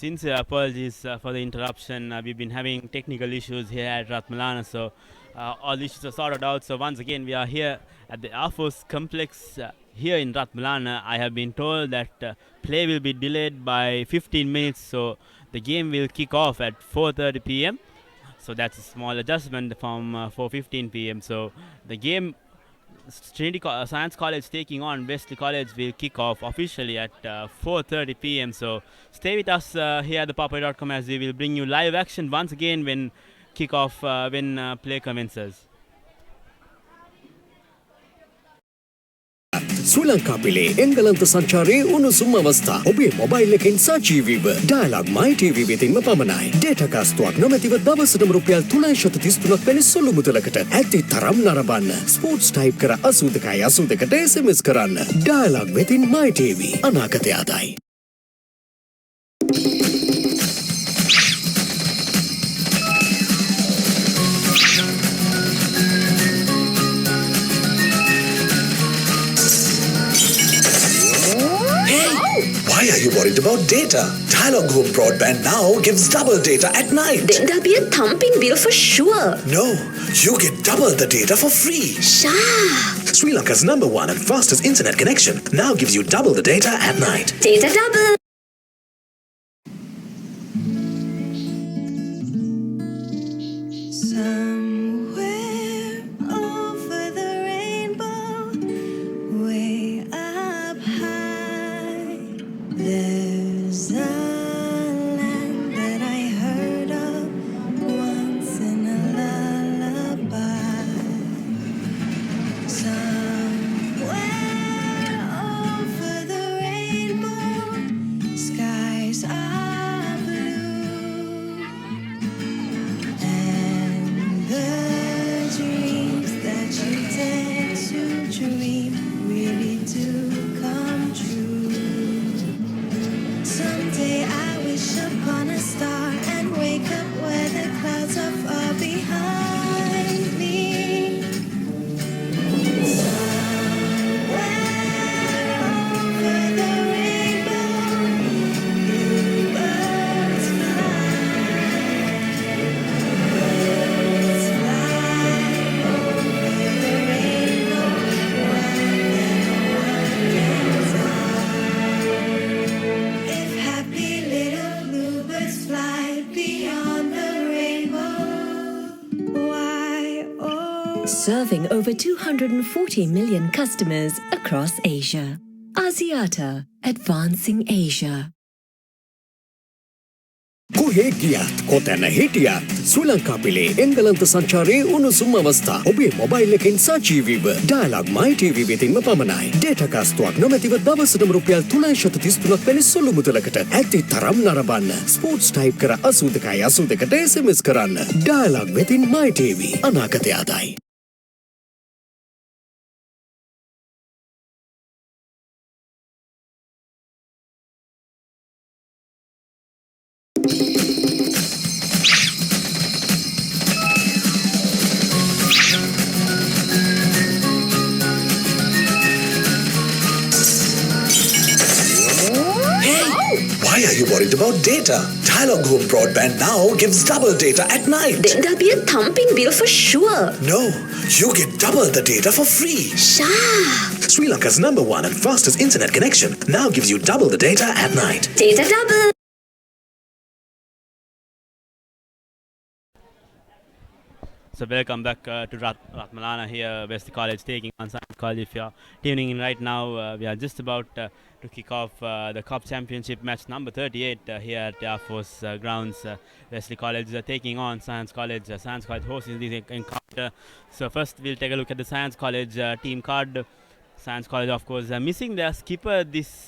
Sincere apologies for the interruption. We've been having technical issues here at Ratmalana, so all issues are sorted out. So once again, we are here at the Air Force complex here in Ratmalana. I have been told that play will be delayed by 15 minutes, so the game will kick off at 4:30 p.m. So that's a small adjustment from 4:15 p.m. So the game Science College taking on Wesley College will kick off officially at 4:30 p.m. So stay with us here at ThePapare.com as we will bring you live action once again when play commences. Sri Lanka Pile Engalanta Sanchare Unusum Avastha ඔබේ mobile එකෙන් සජීවීව dialogue My TV වෙතින්ම පමණයි. Data කාස්තුවක් නොමැතිව දවසටම රුපියල් 333ක් වැනි සුළු මුදලකට ඇති තරම් නරඹන්න. ස්පෝර්ට්ස් ටයිප් කර 82කට SMS කරන්න. ඩයලොග් වෙතින් My TV අනාගතය ආදයි. Why are you worried about data? Dialog Home Broadband now gives double data at night. Then there'll be a thumping bill for sure. No, you get double the data for free. Sha! Sri Lanka's #1 and fastest internet connection now gives you double the data at night. Data double! Serving over 240 million customers across Asia. Asiata, advancing Asia. කොහේ ගියත් කොතැන හිටියත් ශ්‍රී ලංකා පිලේ එංගලන්ත සංචාරයේ උණුසුම් අවස්ථා ඔබේ mobile එකෙන් සජීවීව dialogue My TV වෙතින්ම පමණයි. Data කාස්තුවක් නොමැතිව දවසටම රුපියල් 333ක් වැනි සුළු මුදලකට ඇති තරම් නරඹන්න. ස්පෝර්ට්ස් ටයිප් කර 82කට SMS කරන්න. ඩයලොග් වෙතින් My TV අනාගතය ආදයි. Why are you worried about data? Dialog Home Broadband now gives double data at night. Then there'll be a thumping bill for sure. No, you get double the data for free. Sha! Sri Lanka's #1 and fastest internet connection now gives you double the data at night. Data double! So welcome back to Ratmalana here, Wesley College taking on Science College. If you're tuning in right now, we are just about to kick off the Cup Championship match number 38 here at Air Force grounds. Wesley College taking on Science College. Science College hosting this encounter. So first we'll take a look at the Science College team card. Science College, of course, missing their skipper this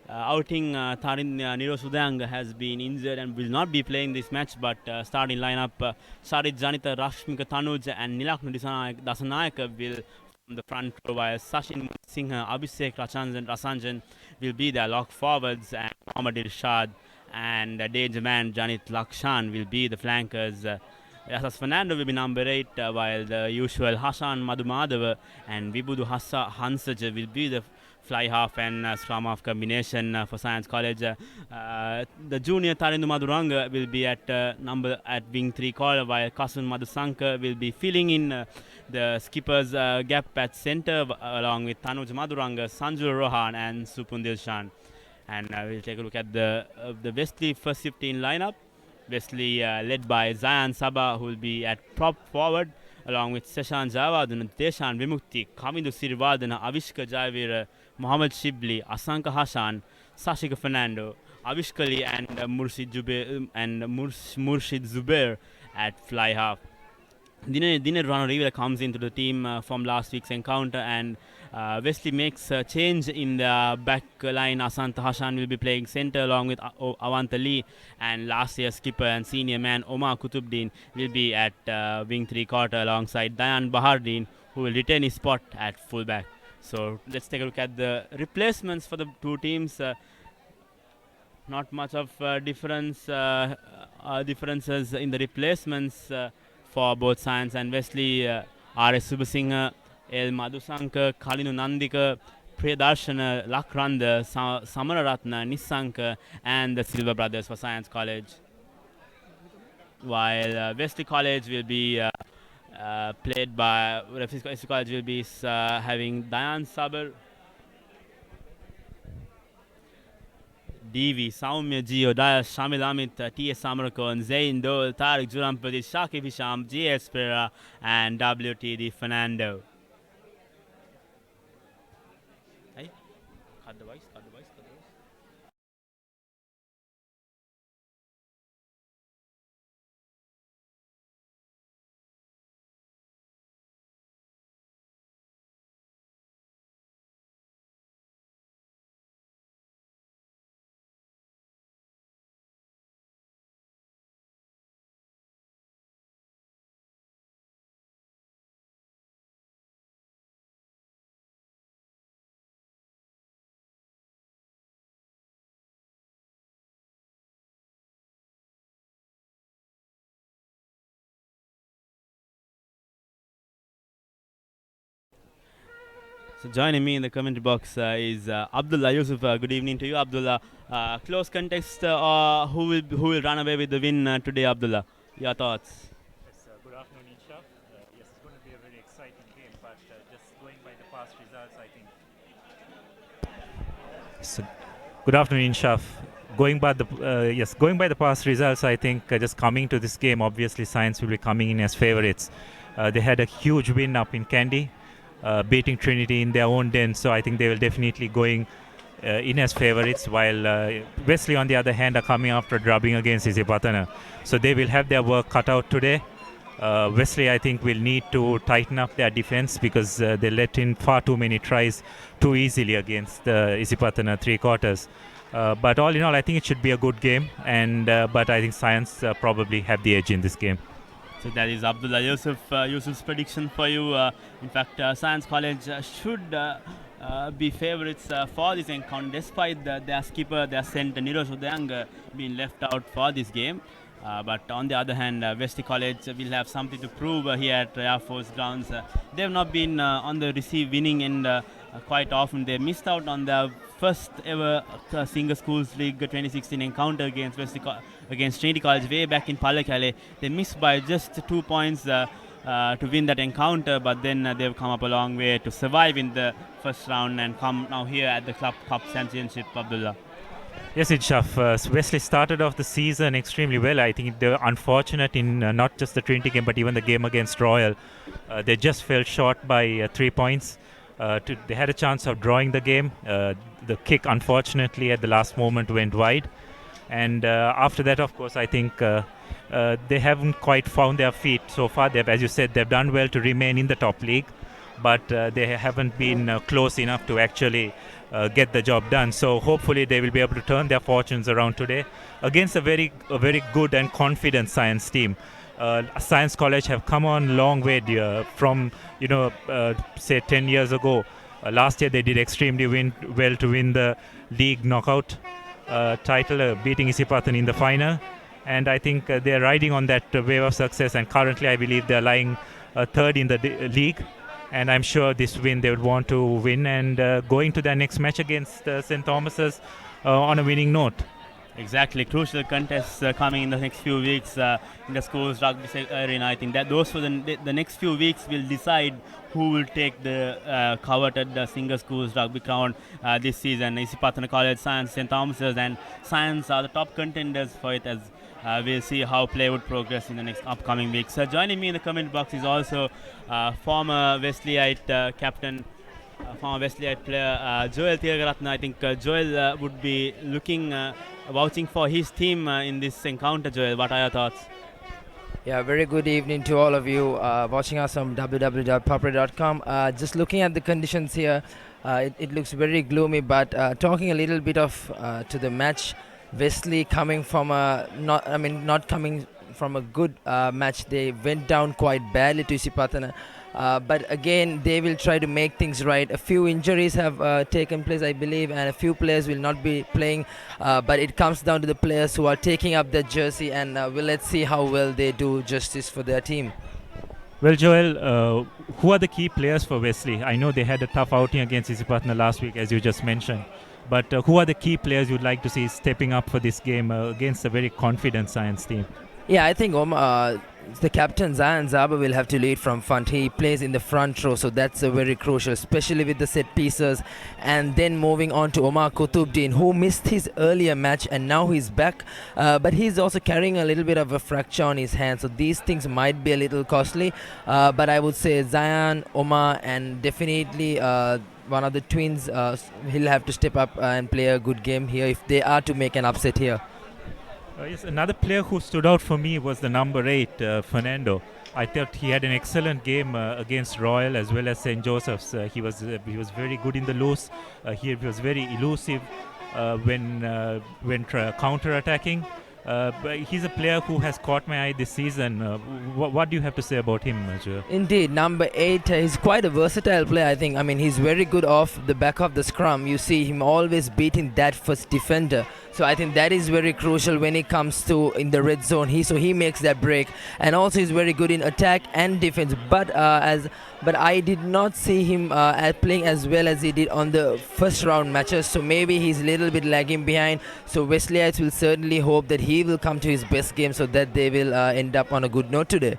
outing. Tharin Nirosudang has been injured and will not be playing this match, but starting lineup Sarit Janita, Rashmika Tanuj and Nilaknu Dasanayaka will from the front row, while Sachin Singha, Abhishek Rasanjan will be their lock forwards, and Mohammad Irshad and danger man Janit Lakshan will be the flankers. Yasas Fernando will be number 8, while the usual Hassan Madhumadava and Vibudu Hansaja will be the fly half and scrum half combination for Science College. The junior Tarindu Madhuranga will be at wing 3 quarter, while Kasun Madhusanka will be filling in the skipper's gap at centre along with Tanuj Madhuranga, Sanjul Rohan and Supundil Shan. And we'll take a look at the Wesley first 15 lineup. Wesley led by Zayan Sabah, who will be at prop forward, along with Seshan Javadhan, Deshan Vimukti, Kamindu Sirivadana, Avishka Javir, Muhammad Shibli, Asanka Hassan, Sashika Fernando, Avishkali and Murshid Zubair at fly half. Dinesh Rana Rivera comes into the team from last week's encounter, and Wesley makes a change in the back line. Asanta Hassan will be playing centre along with Avanta Lee, and last year's skipper and senior man Omar Kutubdin will be at wing 3 quarter alongside Dayan Bahardin, who will retain his spot at fullback. So let's take a look at the replacements for the two teams. Not much of differences in the replacements for both Science and Wesley. R.S. Subasinghe, L. Madhusanka, Kalinu Nandika, Priyadarshana, Lakranda, Samararatna, Nisanka, and the Silva brothers for Science College. While Wesley College will be played by Wesley College will be having Dayan Sabar, DV, Saumya Gio, Daya, Shamil Amit, T.S. Samarakon, Zain Dole, Tariq Jurampati, Shakib Hisham, J.S. Pereira, and W.T.D. Fernando. Hey, cut the voice. So joining me in the commentary box is Abdullah Yusuf. Good evening to you, Abdullah. Close context, who will run away with the win today, Abdullah? Your thoughts? Yes, good afternoon, Insha. Yes, it's going to be a very exciting game, but just going by the past results, I think. So, good afternoon, Insha. Going by the past results, I think just coming to this game, obviously Science will be coming in as favourites. They had a huge win up in Kandy, beating Trinity in their own den, so I think they will definitely going in as favourites, while Wesley on the other hand are coming after drubbing against Isipatana. So they will have their work cut out today. Wesley, I think, will need to tighten up their defence because they let in far too many tries too easily against Isipatana 3 quarters. But all in all, I think it should be a good game, and but I think Science probably have the edge in this game. So that is Abdullah Yusuf's prediction for you. In fact, Science College should be favourites for this encounter, despite their skipper, their centre Niroj Udayang being left out for this game. But on the other hand, Wesley College will have something to prove here at Air Force grounds. They have not been on the winning end quite often. They missed out on their first ever Singer Schools League 2016 encounter against Trinity College way back in Pallekele. They missed by just 2 points to win that encounter, but then they've come up a long way to survive in the first round and come now here at the Club Cup Championship, Abdullah. Yes, Inshaf. Wesley started off the season extremely well. I think they were unfortunate in not just the Trinity game, but even the game against Royal. They just fell short by 3 points. They had a chance of drawing the game. The kick, unfortunately, at the last moment went wide. And after that, of course, I think they haven't quite found their feet so far. As you said, they've done well to remain in the top league, but they haven't been close enough to actually get the job done. So hopefully they will be able to turn their fortunes around today against a very good and confident Science team. Science College have come on a long way from say 10 years ago. Last year they did extremely well to win the league knockout title, beating Isipathan in the final. And I think they're riding on that wave of success, and currently I believe they're lying third in the league. And I'm sure this win they would want to win and going to their next match against St. Thomas's on a winning note. Exactly, crucial contests coming in the next few weeks in the school's rugby arena. I think that those for the next few weeks will decide who will take the coveted Singer Schools rugby crown this season. Isipatana College, Science, St. Thomas's and Science are the top contenders for it, as we'll see how play would progress in the next upcoming weeks. Joining me in the comment box is also former Wesleyite captain, former Wesleyite player Joel Tiragaratna. I think Joel would be vouching for his team in this encounter. Joel, what are your thoughts? Yeah, very good evening to all of you watching us on www.ThePapare.com. Just looking at the conditions here, it looks very gloomy, but talking a little bit of to the match, Wesley coming from not coming from a good match. They went down quite badly to Isipatana. But again, they will try to make things right. A few injuries have taken place, I believe, and a few players will not be playing. But it comes down to the players who are taking up their jersey, and let's see how well they do justice for their team. Well, Joel, who are the key players for Wesley? I know they had a tough outing against Isipatana last week, as you just mentioned. But who are the key players you'd like to see stepping up for this game against a very confident Science team? Yeah, I think the captain Zayan Zaba will have to lead from front. He plays in the front row, so that's very crucial, especially with the set pieces. And then moving on to Omar Kutubdin, who missed his earlier match and now he's back. But he's also carrying a little bit of a fracture on his hand, so these things might be a little costly. But I would say Zayan, Omar, and definitely one of the twins, he'll have to step up and play a good game here if they are to make an upset here. Yes, another player who stood out for me was the number 8, Fernando. I thought he had an excellent game against Royal as well as St. Joseph's. He was very good in the loose. He was very elusive when counter-attacking. But he's a player who has caught my eye this season. What do you have to say about him, Joe? Indeed, number 8, he's quite a versatile player, I think. I mean, he's very good off the back of the scrum. You see him always beating that first defender. So I think that is very crucial when it comes to in the red zone. He makes that break, and also he's very good in attack and defense. But I did not see him playing as well as he did on the first round matches. So maybe he's a little bit lagging behind. So Wesleyites will certainly hope that he will come to his best game so that they will end up on a good note today.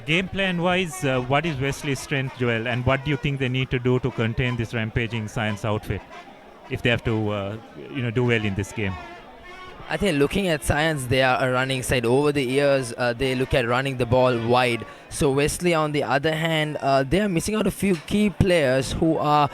Game plan wise, what is Wesley's strength, Joel, and what do you think they need to do to contain this rampaging Science outfit if they have to do well in this game? I think looking at Science, they are a running side. Over the years, they look at running the ball wide. So Wesley, on the other hand, they are missing out a few key players who are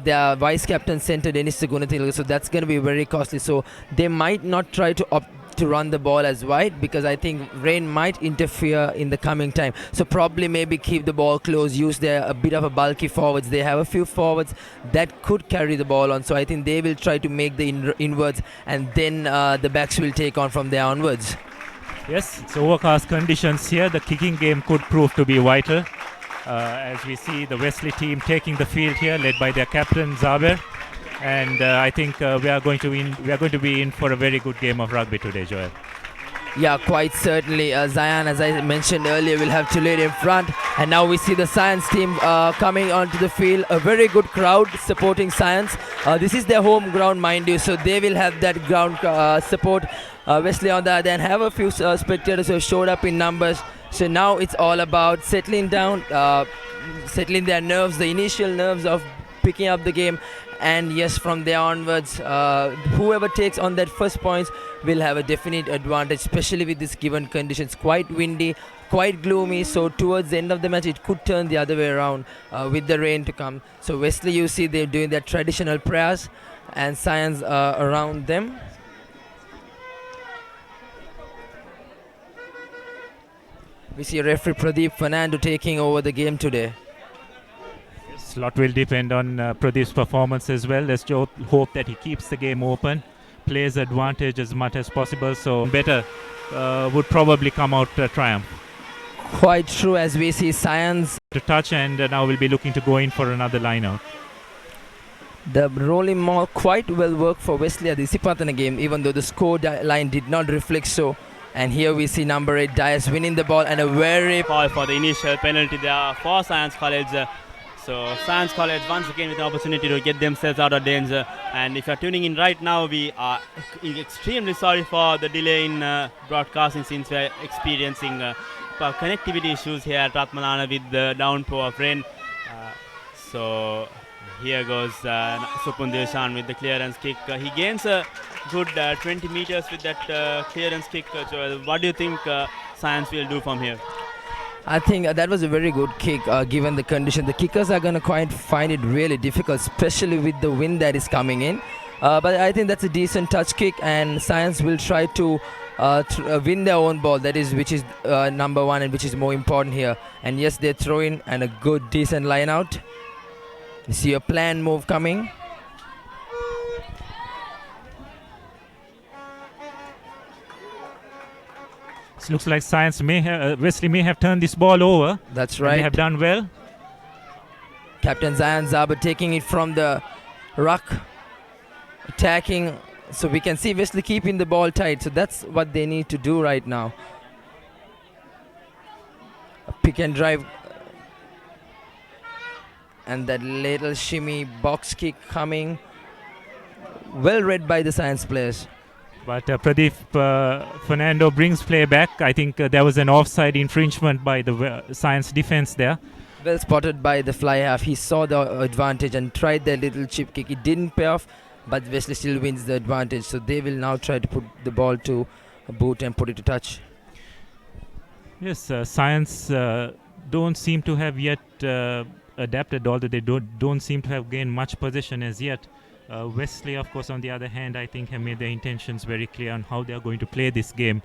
their vice captain center Dennis Segunathil. So that's going to be very costly. So they might not try to opt to run the ball as wide, because I think rain might interfere in the coming time. So probably maybe keep the ball close, use a bit of a bulky forwards. They have a few forwards that could carry the ball on. So I think they will try to make the inwards, and then the backs will take on from there onwards. Yes, it's overcast conditions here. The kicking game could prove to be vital. As we see the Wesley team taking the field here, led by their captain Zaber. And I think we are going to win. We are going to be in for a very good game of rugby today, Joel. Yeah, quite certainly. Zayan, as I mentioned earlier, will have to lead in front. And now we see the Science team coming onto the field. A very good crowd supporting Science. This is their home ground, mind you, so they will have that ground support. Wesley, on the other hand, have a few spectators who have showed up in numbers. So now it's all about settling down, settling their nerves, the initial nerves of picking up the game. And yes, from there onwards, whoever takes on that first points will have a definite advantage, especially with this given conditions. Quite windy, quite gloomy, so towards the end of the match it could turn the other way around with the rain to come. So Wesley, you see they're doing their traditional prayers and Science around them. We see referee Pradeep Fernando taking over the game today. A lot will depend on Pradeep's performance as well. Let's hope that he keeps the game open, plays advantage as much as possible, so better would probably come out triumph. Quite true, as we see Science To touch, and now we'll be looking to go in for another line out. the rolling maul quite well worked for Wesley at the Isipathana game, even though the score line did not reflect so. And here we see number 8 Dias winning the ball and a very Call for the initial penalty there for Science College. So Science College once again with an opportunity to get themselves out of danger. And if you're tuning in right now, we are extremely sorry for the delay in broadcasting, since we're experiencing connectivity issues here at Ratmalana with the downpour of rain. So here goes Supundeshan with the clearance kick. He gains a good 20 meters with that clearance kick. So what do you think Science will do from here? I think that was a very good kick given the condition. The kickers are going to quite find it really difficult, especially with the wind that is coming in. But I think that's a decent touch kick, and Science will try to win their own ball, that is, which is number 1 and which is more important here. And yes, they throw in and a good decent line out. You see a planned move coming. It looks like Science may have, Wesley may have turned this ball over. That's They right. have done well. Captain Zayan Zaber taking it from the ruck, attacking. So we can see Wesley keeping the ball tight. So that's what they need to do right now. A pick and drive. And that little shimmy box kick coming. Well read by the Science players. But Pradeep Fernando brings play back. I think there was an offside infringement by the Science defense there. Well spotted by the fly half. He saw the advantage and tried that little chip kick. It didn't pay off, but Wesley still wins the advantage. So they will now try to put the ball to a boot and put it to touch. Yes, Science don't seem to have yet adapted, although they don't seem to have gained much possession as yet. Wesley, of course, on the other hand, I think have made their intentions very clear on how they are going to play this game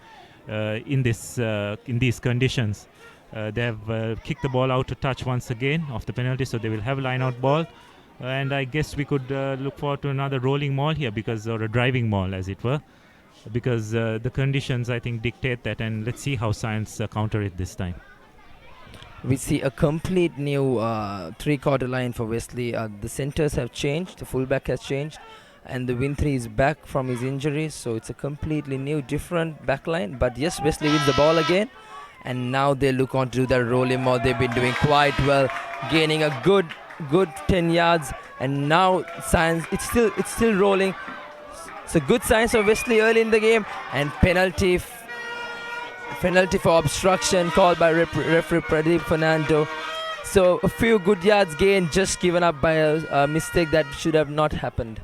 in these conditions. They have kicked the ball out to touch once again off the penalty, so they will have a line-out ball. And I guess we could look forward to another rolling maul here, or a driving maul, as it were, because the conditions, I think, dictate that. And let's see how Science counter it this time. We see a complete new three-quarter line for Wesley. The centers have changed, the fullback has changed, and the Winthree is back from his injuries, so it's a completely new, different back line. But yes, Wesley wins the ball again, and now they look on to do that rolling more. They've been doing quite well, gaining a good 10 yards, and now Science, it's still rolling. So good signs of Wesley early in the game, and penalty for obstruction called by referee Pradeep Fernando. So a few good yards gained, just given up by a mistake that should have not happened.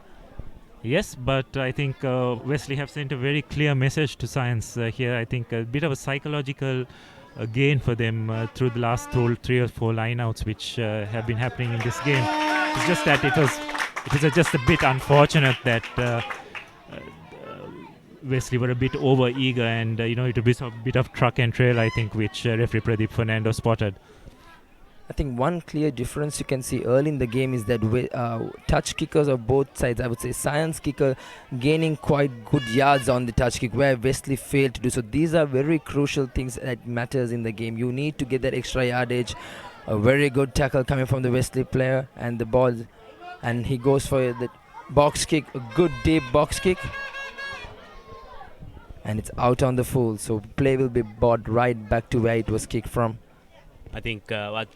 Yes, but I think Wesley have sent a very clear message to Science here. I think a bit of a psychological gain for them through the last 3 or 4 lineouts which have been happening in this game. It's just that it was just a bit unfortunate that Wesley were a bit over eager, and it was a bit of truck and trail, I think, which referee Pradeep Fernando spotted. I think one clear difference you can see early in the game is that touch kickers of both sides, I would say Science kicker gaining quite good yards on the touch kick, where Wesley failed to do so. These are very crucial things that matters in the game. You need to get that extra yardage. A very good tackle coming from the Wesley player, and the ball, and he goes for the box kick, a good deep box kick. And it's out on the full, so play will be brought right back to where it was kicked from. I think what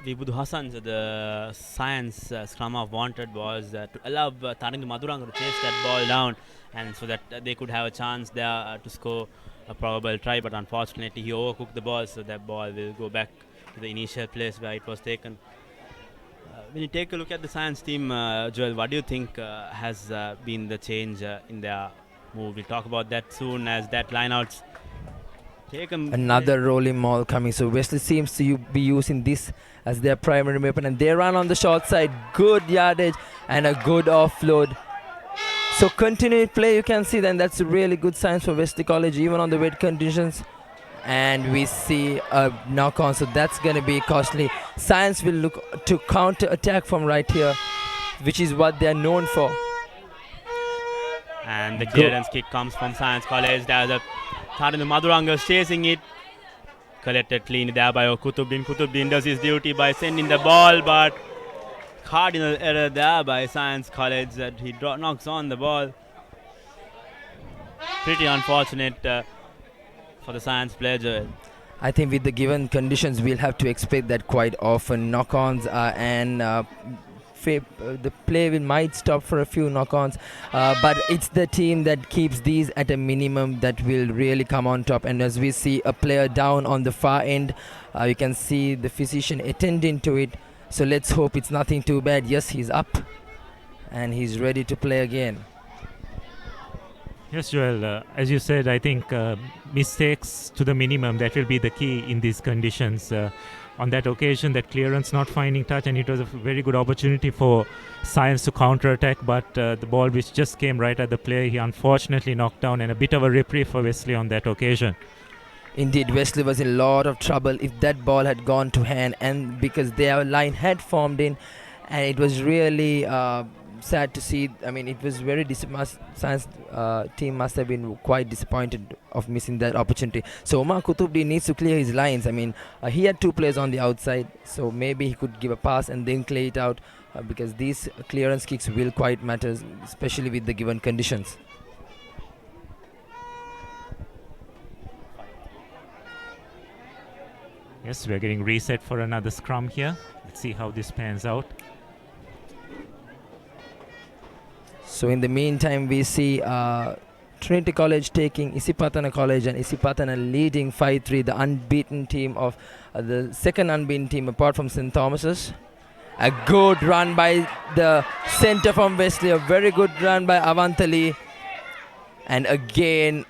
Vibhudu Hassan, the Science scrum half, wanted was to allow Tarindu Maduranga to chase that ball down, and so that they could have a chance there to score a probable try. But unfortunately, he overcooked the ball, so that ball will go back to the initial place where it was taken. when you take a look at the Science team, Joel, what do you think has been the change in their move? We'll talk about that soon as that lineouts take Another rolling maul coming. So Wesley seems to be using this as their primary weapon, and they run on the short side. Good yardage and a good offload. So continued play, you can see then that's a really good sign for Wesley College, even on the wet conditions. And we see a knock on, so that's going to be costly. Science will look to counter attack from right here, which is what they're known for. And the clearance kick comes from Science College. There's a Tharinu Madhuranga chasing it. Collected clean there by Kutubuddin. Kutubuddin does his duty by sending the ball, but cardinal error there by Science College that he knocks on the ball. Pretty unfortunate for the Science player, Joel. I think with the given conditions, we'll have to expect that quite often. Knock-ons and the play might stop for a few knock-ons, but it's the team that keeps these at a minimum that will really come on top. And as we see a player down on the far end, you can see the physician attending to it. So let's hope it's nothing too bad. Yes, he's up and he's ready to play again. Yes, Joel, as you said, I think mistakes to the minimum, that will be the key in these conditions. On that occasion, that clearance not finding touch, and it was a very good opportunity for Science to counter-attack, but the ball which just came right at the player, he unfortunately knocked down, and a bit of a reprieve for Wesley on that occasion. Indeed, Wesley was in a lot of trouble if that ball had gone to hand, and because their line had formed in, and it was really sad to see. I mean, it was very Science team must have been quite disappointed of missing that opportunity. So Omar Kutubuddin needs to clear his lines. I mean, he had two players on the outside, so maybe he could give a pass and then clear it out, because these clearance kicks will quite matter, especially with the given conditions. Yes, we're getting reset for another scrum here. Let's see how this pans out. So in the meantime, we see Trinity College taking Isipatana College, and Isipatana leading 5-3, the unbeaten team of the second unbeaten team apart from St. Thomas's. A good run by the center from Wesley, a very good run by Avantali. And again,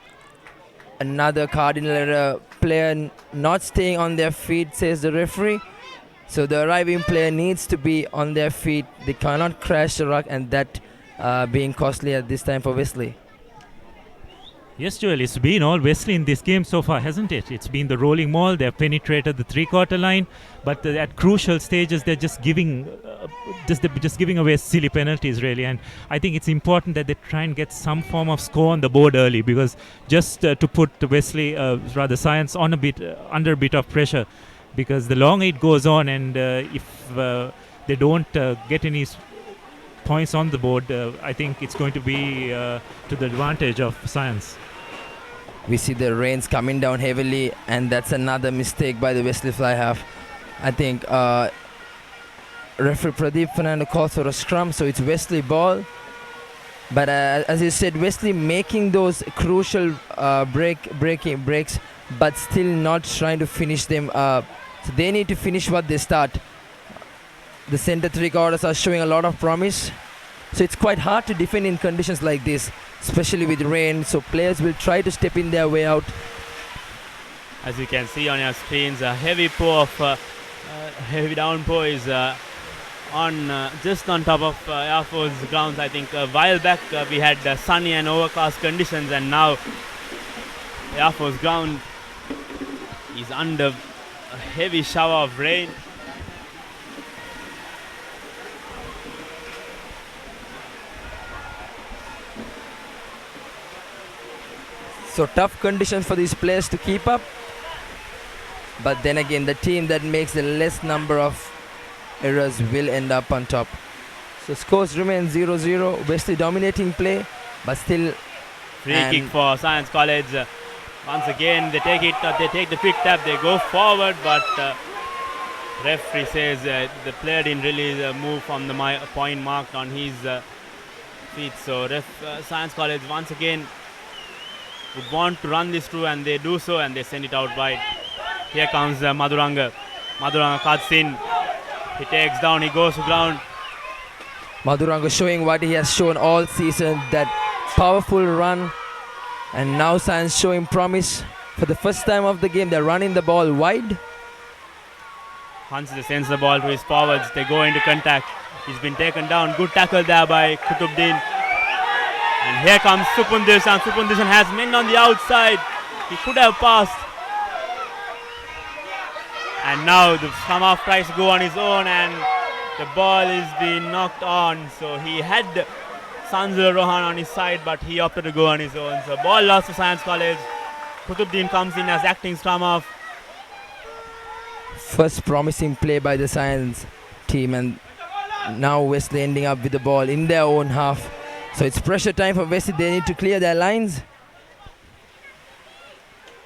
another cardinal error, player not staying on their feet, says the referee. So the arriving player needs to be on their feet. They cannot crash the ruck, and that being costly at this time for Wesley. Yes, Joel, it's been all Wesley in this game so far, hasn't it? It's been the rolling maul, they've penetrated the three-quarter line, but at crucial stages they're just giving away silly penalties, really. And I think it's important that they try and get some form of score on the board early, because just to put Wesley, rather Science, on a bit under a bit of pressure, because the longer it goes on, and if they don't get any points on the board, I think it's going to be to the advantage of Science. We see the rains coming down heavily, and that's another mistake by the Wesley fly half. I think referee Pradeep Fernando calls for a scrum, so it's Wesley ball. But as you said, Wesley making those crucial breaks, but still not trying to finish them. So they need to finish what they start. The center three quarters are showing a lot of promise. So it's quite hard to defend in conditions like this, especially with rain. So players will try to step in their way out. As you can see on your screens, a heavy downpour is on just on top of Air Force grounds. I think a while back we had sunny and overcast conditions, and now Air Force ground is under a heavy shower of rain. So tough conditions for these players to keep up. But then again, the team that makes the less number of errors will end up on top. So scores remain 0-0. Wesley dominating play, but still free kick for Science College. Once again, they take it. They take the quick tap. They go forward, but referee says the player didn't really move from the point marked on his feet. So Science College once again would want to run this through, and they do so, and they send it out wide. Here comes Madhuranga. Madhuranga cuts in. He takes down, he goes to ground. Madhuranga showing what he has shown all season, that powerful run. And now Science showing promise. For the first time of the game, they're running the ball wide. Hans sends the ball to his forwards. They go into contact. He's been taken down. Good tackle there by Kutubuddin. And here comes Supundishan. Supundishan has men on the outside. He could have passed. And now the Samaf tries to go on his own and the ball is being knocked on. So he had Sanjay Rohan on his side, but he opted to go on his own. So ball lost to Science College. Kutubuddin comes in as acting Samaf. First promising play by the Science team, and now Wesley ending up with the ball in their own half. So it's pressure time for Wesley. They need to clear their lines.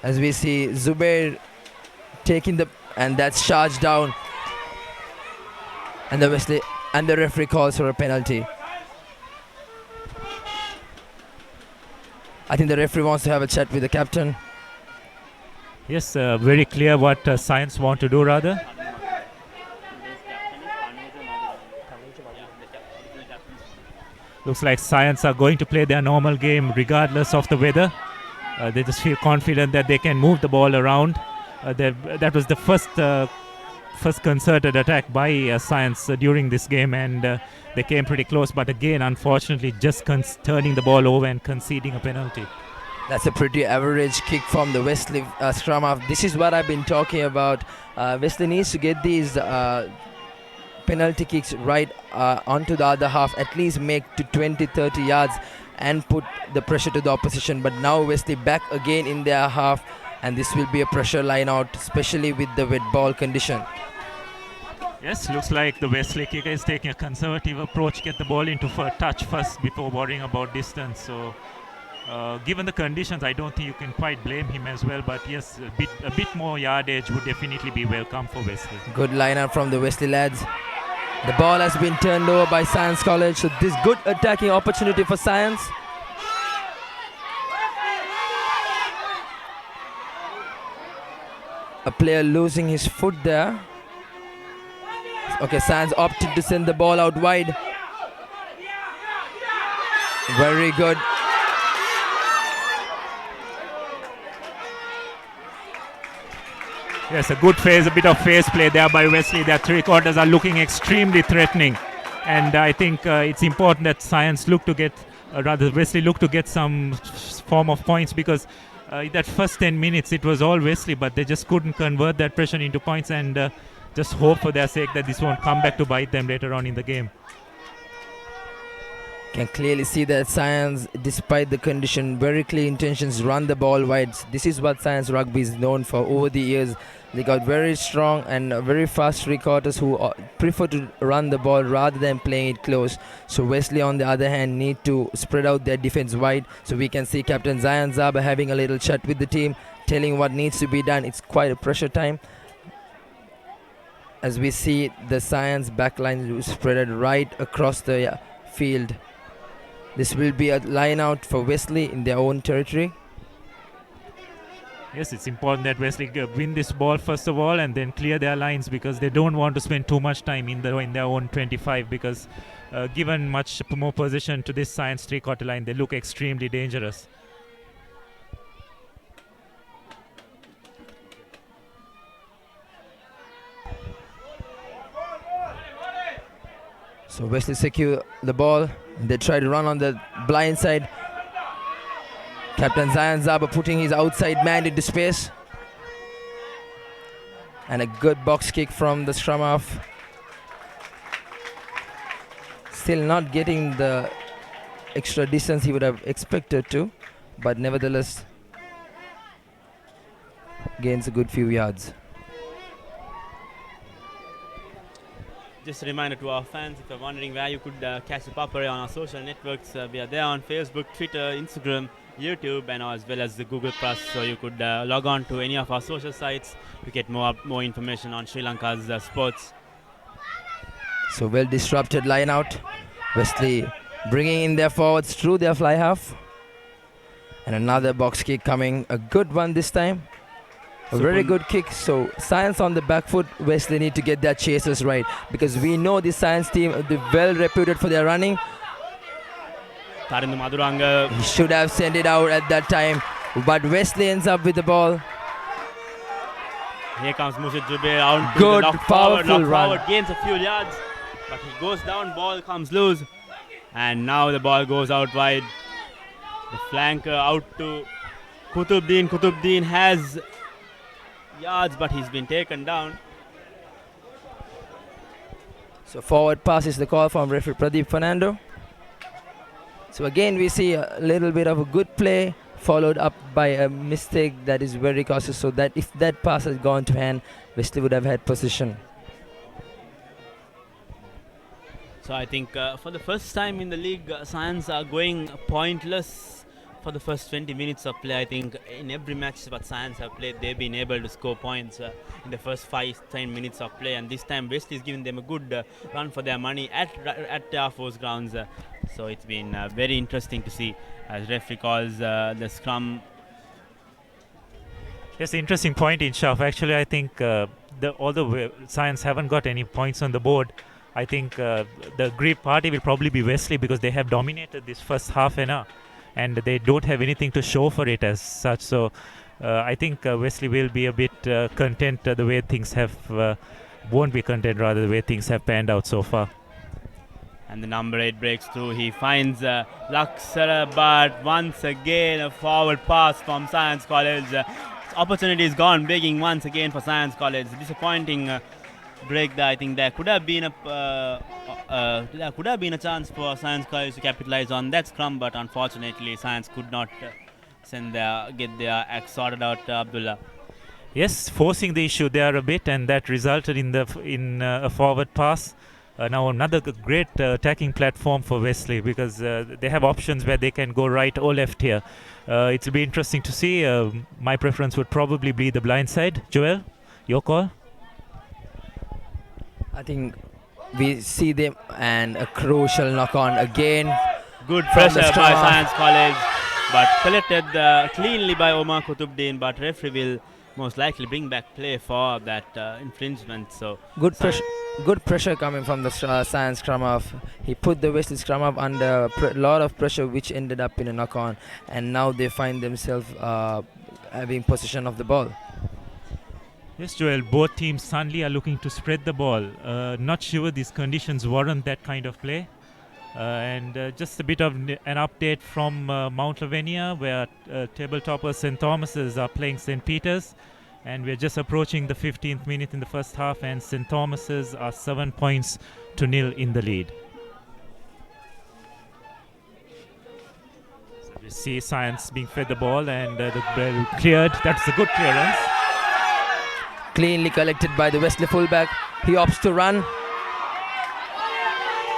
As we see Zubair taking the, and that's charged down. And the Wesley and the referee calls for a penalty. I think the referee wants to have a chat with the captain. Yes, very clear what Science want to do rather. Looks like Science are going to play their normal game regardless of the weather. They just feel confident that they can move the ball around. That was the first concerted attack by Science during this game, and they came pretty close, but again unfortunately just turning the ball over and conceding a penalty. That's a pretty average kick from the Wesley scrum half. This is what I've been talking about. Wesley needs to get these penalty kicks right onto the other half, at least make to 20-30 yards and put the pressure to the opposition. But now Wesley back again in their half, and this will be a pressure line out, especially with the wet ball condition. Yes, looks like the Wesley kicker is taking a conservative approach, get the ball into for a touch first before worrying about distance. So given the conditions, I don't think you can quite blame him as well, but yes, a bit more yardage would definitely be welcome for Wesley. Good lineup from the Wesley lads. The ball has been turned over by Science College, so this good attacking opportunity for Science. A player losing his foot there. Okay, Science opted to send the ball out wide. Very good. Yes, a good phase, a bit of phase play there by Wesley. Their three quarters are looking extremely threatening, and I think it's important that Science look to get, Wesley look to get some form of points, because that first 10 minutes it was all Wesley, but they just couldn't convert that pressure into points, and just hope for their sake that this won't come back to bite them later on in the game. Can clearly see that Science, despite the condition, very clear intentions, run the ball wide. This is what Science Rugby is known for over the years. They got very strong and very fast three quarters who prefer to run the ball rather than playing it close. So Wesley, on the other hand, need to spread out their defense wide. So we can see Captain Zayan Zaba having a little chat with the team, telling what needs to be done. It's quite a pressure time. As we see the Science backline spread right across the field. This will be a line out for Wesley in their own territory. Yes, it's important that Wesley win this ball first of all and then clear their lines, because they don't want to spend too much time in their own 25, because given much more position to this Science three-quarter line, they look extremely dangerous. So Wesley secure the ball. They try to run on the blind side. Captain Zayan Zaba putting his outside man into space. And a good box kick from the scrum half. Still not getting the extra distance he would have expected to, but nevertheless gains a good few yards. Just a reminder to our fans, if you're wondering where you could catch ThePapare on our social networks, we are there on Facebook, Twitter, Instagram, YouTube, and as well as the Google+. So you could log on to any of our social sites to get more information on Sri Lanka's sports. So well disrupted line out. Wesley bringing in their forwards through their fly half. And another box kick coming, a good one this time. A very good kick. So Science on the back foot. Wesley need to get their chasers right, because we know the Science team, they're well reputed for their running. Tarindu Maduranga. He should have sent it out at that time, but Wesley ends up with the ball. Here comes Mushid Jubair out to Good, the lock forward, run. gains a few yards, but he goes down, ball comes loose, and now the ball goes out wide. The flanker out to Kutubuddin. Kutubuddin has yards, but he's been taken down. So forward pass is the call from referee Pradeep Fernando. So again we see a little bit of a good play followed up by a mistake that is very cautious, so that if that pass had gone to hand, Wesley would have had position. So I think for the first time in the league, Science are going pointless for the first 20 minutes of play. I think in every match that Science have played, they've been able to score points in the first 5-10 minutes of play, and this time Wesley is giving them a good run for their money at Air Force grounds. So it's been very interesting to see as referee calls the scrum. Yes, interesting point in Shaf. Actually, I think although Science haven't got any points on the board, I think the aggrieved party will probably be Wesley, because they have dominated this first half an hour and they don't have anything to show for it as such. So I think Wesley will be a bit content the way things have, won't be content rather, the way things have panned out so far. And the number 8 breaks through. He finds Laksara, but once again a forward pass from Science College. Opportunity is gone begging once again for Science College. Disappointing break there. I think there could have been a chance for Science College to capitalize on that scrum, but unfortunately Science could not get their act sorted out. Abdullah. Yes, forcing the issue there a bit, and that resulted in a forward pass. Now another great attacking platform for Wesley, because they have options where they can go right or left here. It'll be interesting to see. My preference would probably be the blind side. Joel, your call? I think we see them, and a crucial knock on again. Good pressure by Science College, but collected cleanly by Omar Kutubuddin, but referee will most likely bring back play for that infringement. So good pressure coming from the Science scrum off. He put the Wesley scrum up under a lot of pressure, which ended up in a knock on, and now they find themselves having possession of the ball. Yes, Joel, both teams suddenly are looking to spread the ball. Not sure these conditions warrant that kind of play. And just a bit of an update from Mount Lavinia, where table toppers St. Thomas's are playing St. Peter's, and we're just approaching the 15th minute in the first half, and St. Thomas's are 7 points to nil in the lead. So we see Science being fed the ball, and the ball cleared. That's a good clearance. Cleanly collected by the Wesley fullback. He opts to run,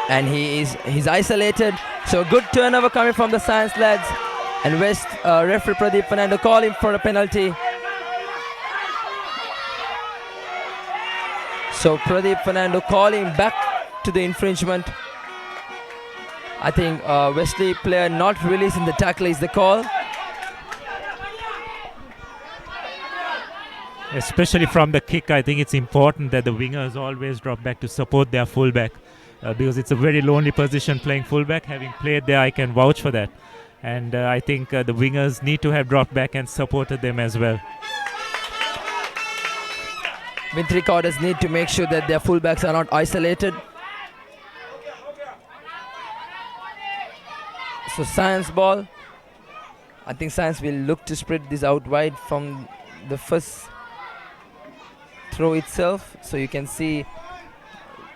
and he's isolated. So good turnover coming from the Science lads, and referee Pradeep Fernando call him for a penalty. So Pradeep Fernando calling back to the infringement. I think Wesley player not releasing the tackle is the call. Especially from the kick, I think it's important that the wingers always drop back to support their fullback, because it's a very lonely position playing fullback. Having played there, I can vouch for that. And I think the wingers need to have dropped back and supported them as well. With recorders need to make sure that their fullbacks are not isolated. So Science ball. I think Science will look to spread this out wide from the first throw itself. So you can see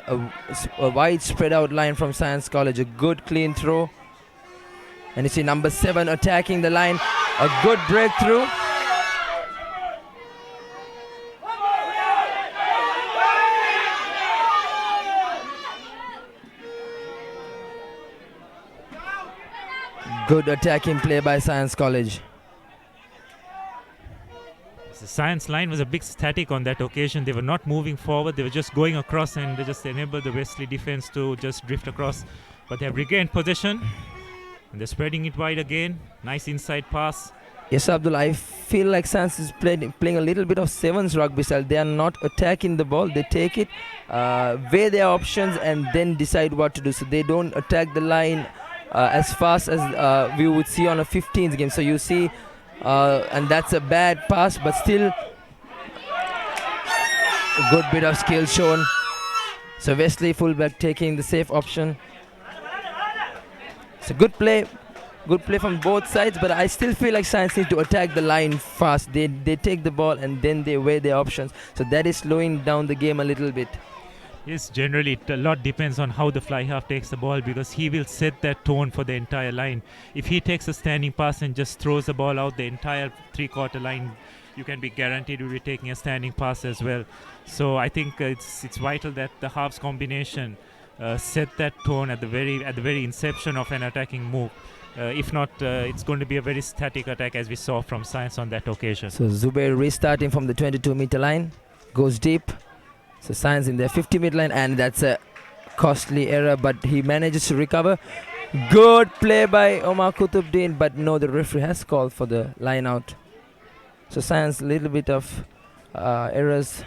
a wide spread out line from Science College. A good clean throw. And you see number 7 attacking the line. A good breakthrough. Good attacking play by Science College. The Science line was a bit static on that occasion. They were not moving forward. They were just going across, and they just enabled the Wesley defense to just drift across. But they have regained possession, and they're spreading it wide again. Nice inside pass. Yes, Abdul, I feel like Science is playing a little bit of sevens rugby style. They are not attacking the ball. They take it, weigh their options, and then decide what to do. So they don't attack the line as fast as we would see on a 15th game. So you see, and that's a bad pass, but still a good bit of skill shown. So Wesley fullback taking the safe option. It's a good play. Good play from both sides, but I still feel like Science need to attack the line fast. They take the ball and then they weigh their options. So that is slowing down the game a little bit. Yes, generally a lot depends on how the fly half takes the ball, because he will set that tone for the entire line. If he takes a standing pass and just throws the ball out the entire three-quarter line, you can be guaranteed you'll be taking a standing pass as well. So I think it's vital that the halves combination set that tone at the very inception of an attacking move. If not, it's going to be a very static attack, as we saw from Science on that occasion. So Zubair restarting from the 22-meter line, goes deep. So Science in their 50-meter line, and that's a costly error, but he manages to recover. Good play by Omar Kutubuddin, but no, the referee has called for the line out. So Science, a little bit of errors.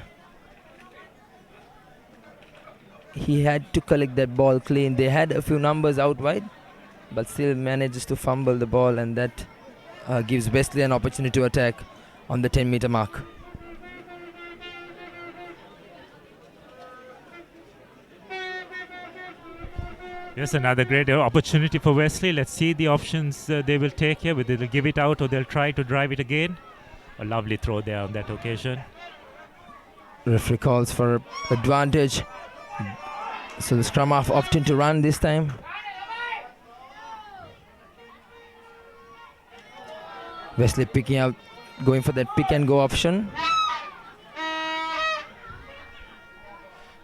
He had to collect that ball clean. They had a few numbers out wide, but still manages to fumble the ball, and that gives Wesley an opportunity to attack on the 10-meter mark. Yes, another great opportunity for Wesley. Let's see the options they will take here. Whether they'll give it out or they'll try to drive it again. A lovely throw there on that occasion. Referee calls for advantage. So the scrum half opting to run this time. Wesley picking out, going for that pick and go option.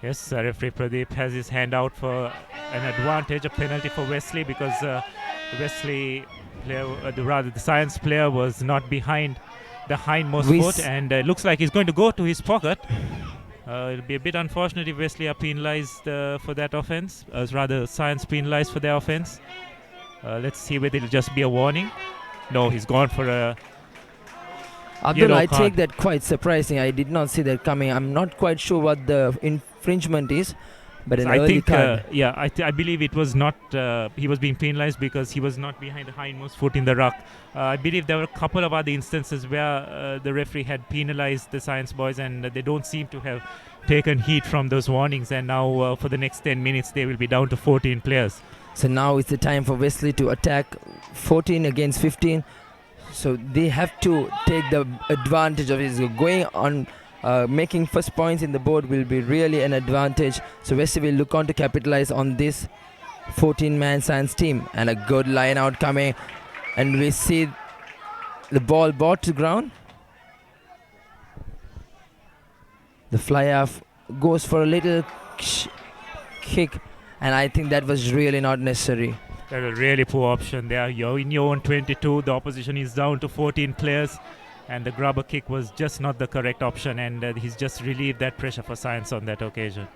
Yes, referee Pradeep has his hand out for an advantage, a penalty for Wesley, because Wesley player, the Science player was not behind the hindmost foot, and looks like he's going to go to his pocket. It'll be a bit unfortunate if Wesley are penalized for that offense, rather Science penalized for their offense. Let's see whether it'll just be a warning. No, he's gone for a Abdul, I card. take that quite surprising. I did not see that coming. I'm not quite sure what the infringement is, but an early card. I believe it was not. He was being penalized because he was not behind the hindmost foot in the ruck. I believe there were a couple of other instances where the referee had penalized the Science boys, and they don't seem to have taken heat from those warnings. And now for the next 10 minutes, they will be down to 14 players. So now it's the time for Wesley to attack 14 against 15. So they have to take the advantage of it. Going on, making first points in the board will be really an advantage. So Wesley will look on to capitalize on this 14-man Science team. And a good line out coming. And we see the ball brought to ground. The fly off goes for a little kick. And I think that was really not necessary. That's a really poor option there. You're in your own 22. The opposition is down to 14 players. And the grubber kick was just not the correct option. And he's just relieved that pressure for Science on that occasion.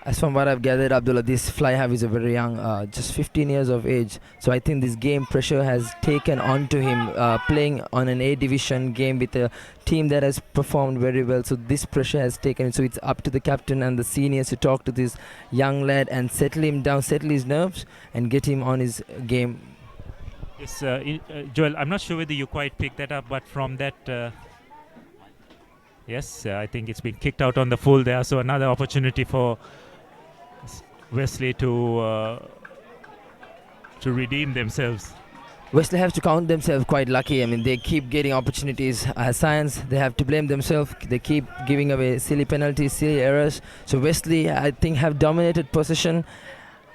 As from what I've gathered, Abdullah, this fly half is a very young, just 15 years of age. So I think this game pressure has taken onto him, playing on an A division game with a team that has performed very well. So this pressure has taken it. So it's up to the captain and the seniors to talk to this young lad and settle him down, settle his nerves, and get him on his game. Yes, Joel, I'm not sure whether you quite picked that up, but from that, yes, I think it's been kicked out on the full there. So another opportunity for Wesley to redeem themselves. Wesley have to count themselves quite lucky. I mean, they keep getting opportunities. Science, they have to blame themselves. They keep giving away silly penalties, silly errors. So Wesley, I think, have dominated possession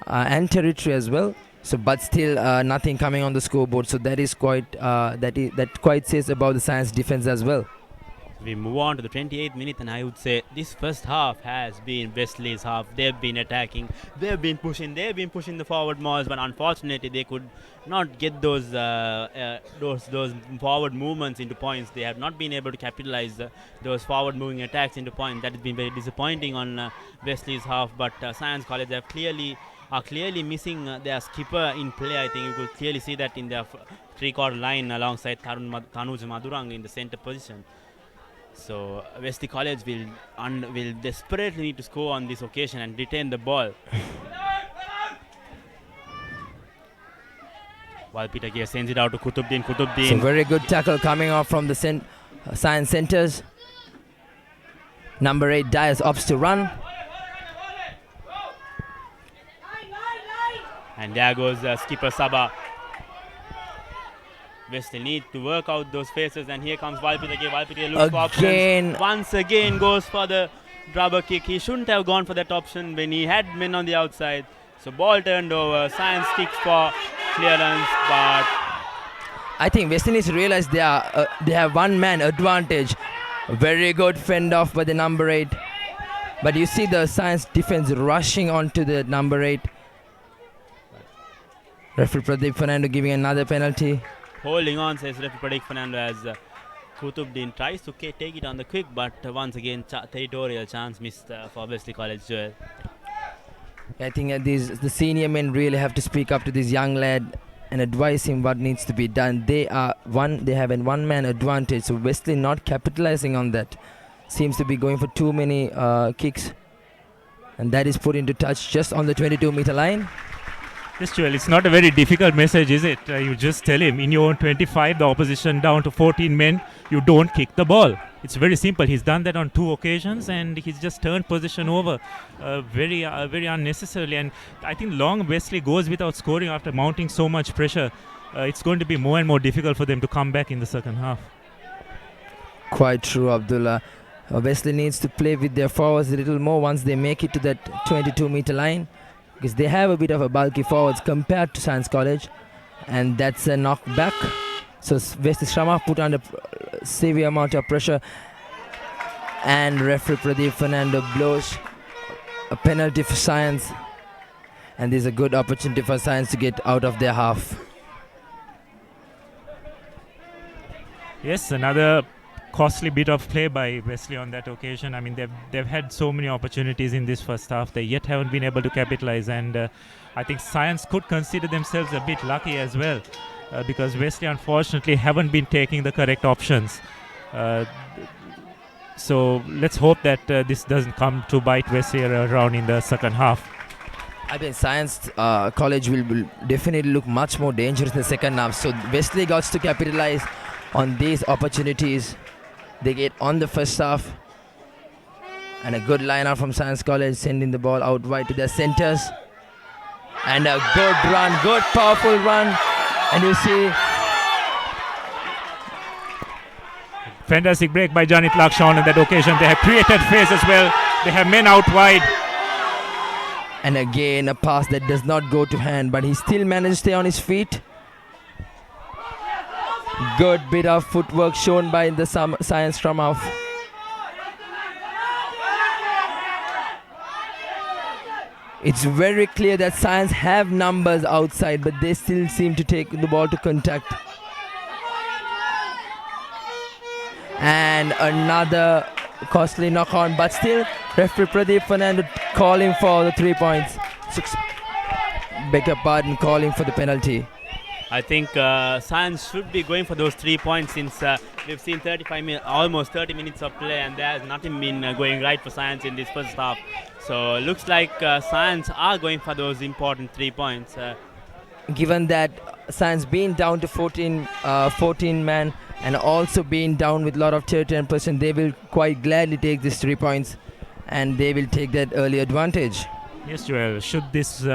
and territory as well. So, but still, nothing coming on the scoreboard. So that is quite that quite says about the Science defense as well. We move on to the 28th minute, and I would say this first half has been Wesley's half. They've been attacking, they've been pushing the forward mauls, but unfortunately they could not get those forward movements into points. They have not been able to capitalize those forward moving attacks into points. That has been very disappointing on Wesley's half, but Science College have clearly are clearly missing their skipper in play. I think you could clearly see that in their three-quarter line alongside Tanuj Madurang in the center position. So Wesley College will desperately need to score on this occasion and retain the ball. Walpitake sends it out to Kutubdin. So very good tackle coming off from the Science Centers. Number 8 Dias opts to run. And there goes skipper Sabah. Wesley need to work out those faces, and here comes Walpitake. Walpitake looks for options. Once again goes for the rubber kick. He shouldn't have gone for that option when he had men on the outside. So ball turned over. Science kicks for clearance, but I think Wesley needs to realize they have one man advantage. Very good fend off by the number 8. But you see the Science defense rushing onto the number 8. Referee Pradeep Fernando giving another penalty. Holding on, says referee Pradeep Fernando, as Kutubdin tries to take it on the quick, but once again territorial chance missed for Wesley College Joel. I think the senior men really have to speak up to this young lad and advise him what needs to be done. They have a one-man advantage, so Wesley not capitalizing on that. Seems to be going for too many kicks, and that is put into touch just on the 22-meter line. Yes, Joel, it's not a very difficult message, is it? You just tell him, in your own 25, the opposition down to 14 men, you don't kick the ball. It's very simple. He's done that on 2 occasions, and he's just turned position over very unnecessarily. And I think long Wesley goes without scoring after mounting so much pressure. It's going to be more and more difficult for them to come back in the second half. Quite true, Abdullah. Wesley needs to play with their forwards a little more once they make it to that 22-meter line, because they have a bit of a bulky forwards compared to Science College, and that's a knockback. So Wesley Shrama put under severe amount of pressure, and referee Pradeep Fernando blows a penalty for Science, and there's a good opportunity for Science to get out of their half. Yes, another costly bit of play by Wesley on that occasion. I mean, they've had so many opportunities in this first half. They yet haven't been able to capitalize, and I think Science could consider themselves a bit lucky as well, because Wesley unfortunately haven't been taking the correct options. So let's hope that this doesn't come to bite Wesley around in the second half. I think Science College will definitely look much more dangerous in the second half. So Wesley got to capitalize on these opportunities they get on the first half. And a good line-out from Science College, sending the ball out wide to their centers. And a good run, good powerful run. And you see... Fantastic break by Janit Lakshawn on that occasion. They have created space as well. They have men out wide. And again, a pass that does not go to hand, but he still managed to stay on his feet. Good bit of footwork shown by the Science from off. It's very clear that Science have numbers outside, but they still seem to take the ball to contact. And another costly knock on, but still referee Pradeep Fernando calling for the 3 points. Beg your pardon, calling for the penalty. I think Science should be going for those 3 points, since we've seen almost 30 minutes of play, and there's nothing been going right for Science in this first half. So looks like Science are going for those important 3 points. Given that Science being down to 14 man and also being down with a lot of tier 10%, they will quite gladly take these 3 points, and they will take that early advantage. Yes, Joel. Should this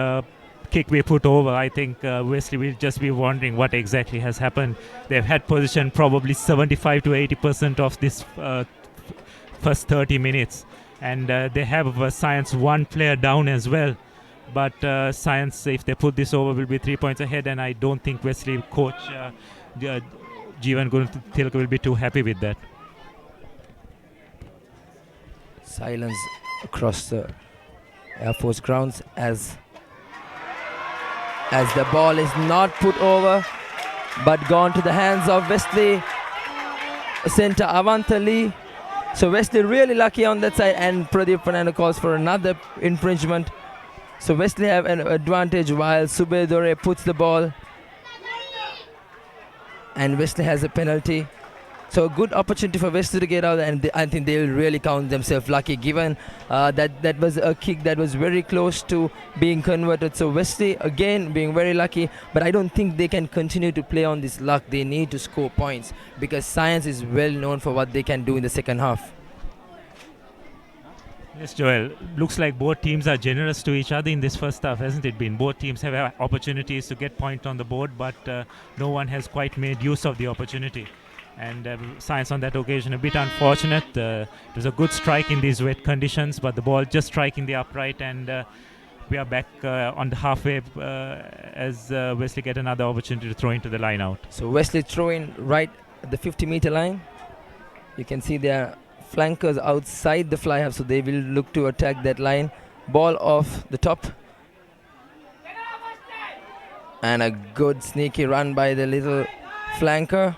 kick be put over, I think Wesley will just be wondering what exactly has happened. They've had possession probably 75 to 80% of this first 30 minutes, and they have Science one player down as well. But Science, if they put this over, will be 3 points ahead, and I don't think Wesley coach Jeevan Gurutilaka will be too happy with that. Silence across the Air Force grounds as the ball is not put over but gone to the hands of Wesley center Avantha Lee. So Wesley really lucky on that side, and Pradeep Fernando calls for another infringement. So Wesley have an advantage while Subedore puts the ball. And Wesley has a penalty. So a good opportunity for Wesley to get out, and I think they will really count themselves lucky, given that was a kick that was very close to being converted. So Wesley again being very lucky, but I don't think they can continue to play on this luck. They need to score points because Science is well known for what they can do in the second half. Yes, Joel. Looks like both teams are generous to each other in this first half, hasn't it been? Both teams have opportunities to get point on the board, but no one has quite made use of the opportunity. And Science on that occasion a bit unfortunate. It was a good strike in these wet conditions, but the ball just striking the upright, and we are back on the halfway as Wesley get another opportunity to throw into the line out. So Wesley throwing right at the 50-meter line. You can see their flankers outside the fly half, so they will look to attack that line. Ball off the top. And a good sneaky run by the little flanker.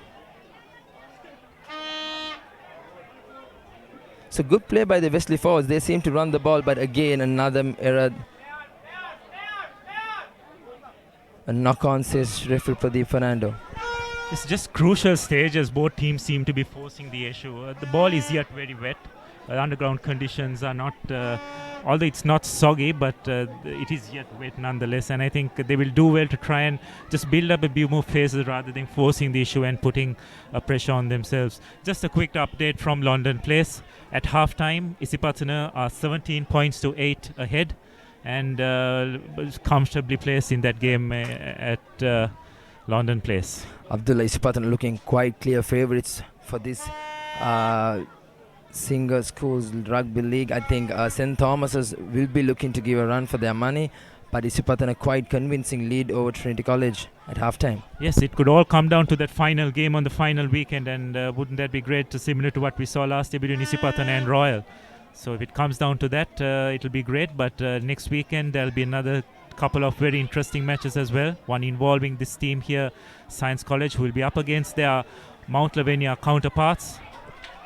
So good play by the Wesley forwards. They seem to run the ball, but again another error. A knock-on, says referee Pradeep Fernando. It's just crucial stages. Both teams seem to be forcing the issue. The ball is yet very wet. Underground conditions are not, although it's not soggy, but it is yet wet nonetheless. And I think they will do well to try and just build up a few more phases rather than forcing the issue and putting pressure on themselves. Just a quick update from London Place. At halftime, Isipatana are 17 points to 8 ahead, and comfortably placed in that game at London Place. Abdullah, Isipatana looking quite clear favourites for this Singer Schools Rugby League. I think St. Thomas's will be looking to give a run for their money, but Isipatana quite convincing lead over Trinity College at halftime. Yes, it could all come down to that final game on the final weekend, and wouldn't that be great, similar to what we saw last year between Isipatana and Royal. So if it comes down to that, it'll be great, but next weekend there'll be another couple of very interesting matches as well, one involving this team here, Science College, who will be up against their Mount Lavinia counterparts.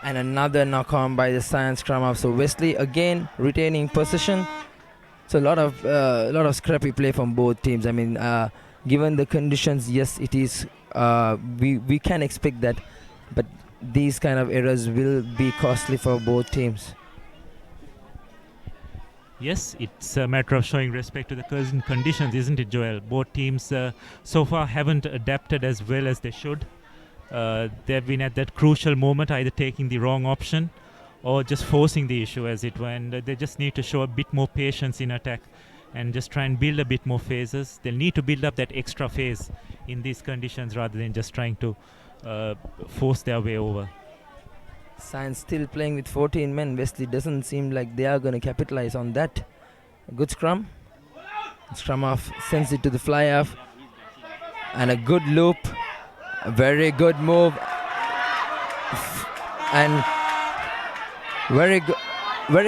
And another knock-on by the Science scrum half. So Wesley again retaining possession. So a lot of scrappy play from both teams. I mean, given the conditions, yes, it is. We can expect that, but these kind of errors will be costly for both teams. Yes, it's a matter of showing respect to the current conditions, isn't it, Joel? Both teams so far haven't adapted as well as they should. They've been at that crucial moment either taking the wrong option or just forcing the issue, as it were, and they just need to show a bit more patience in attack and just try and build a bit more phases. They'll need to build up that extra phase in these conditions rather than just trying to force their way over. Science still playing with 14 men. Wesley doesn't seem like they are going to capitalize on that. A good scrum. Scrum half sends it to the fly half. And a good loop. A very good move. And very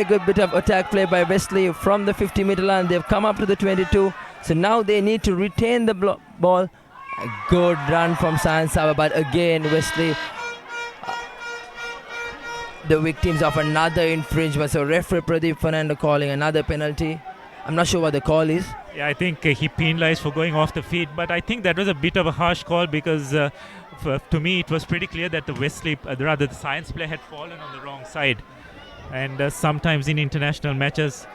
good bit of attack play by Wesley from the 50-meter line. They've come up to the 22. So now they need to retain the ball. A good run from Science Saba, but again Wesley the victims of another infringement. So referee Pradeep Fernando calling another penalty. I'm not sure what the call is. Yeah, I think he penalized for going off the feet, but I think that was a bit of a harsh call because to me it was pretty clear that the Wesley, rather the Science player had fallen on the wrong side. And sometimes in international matches,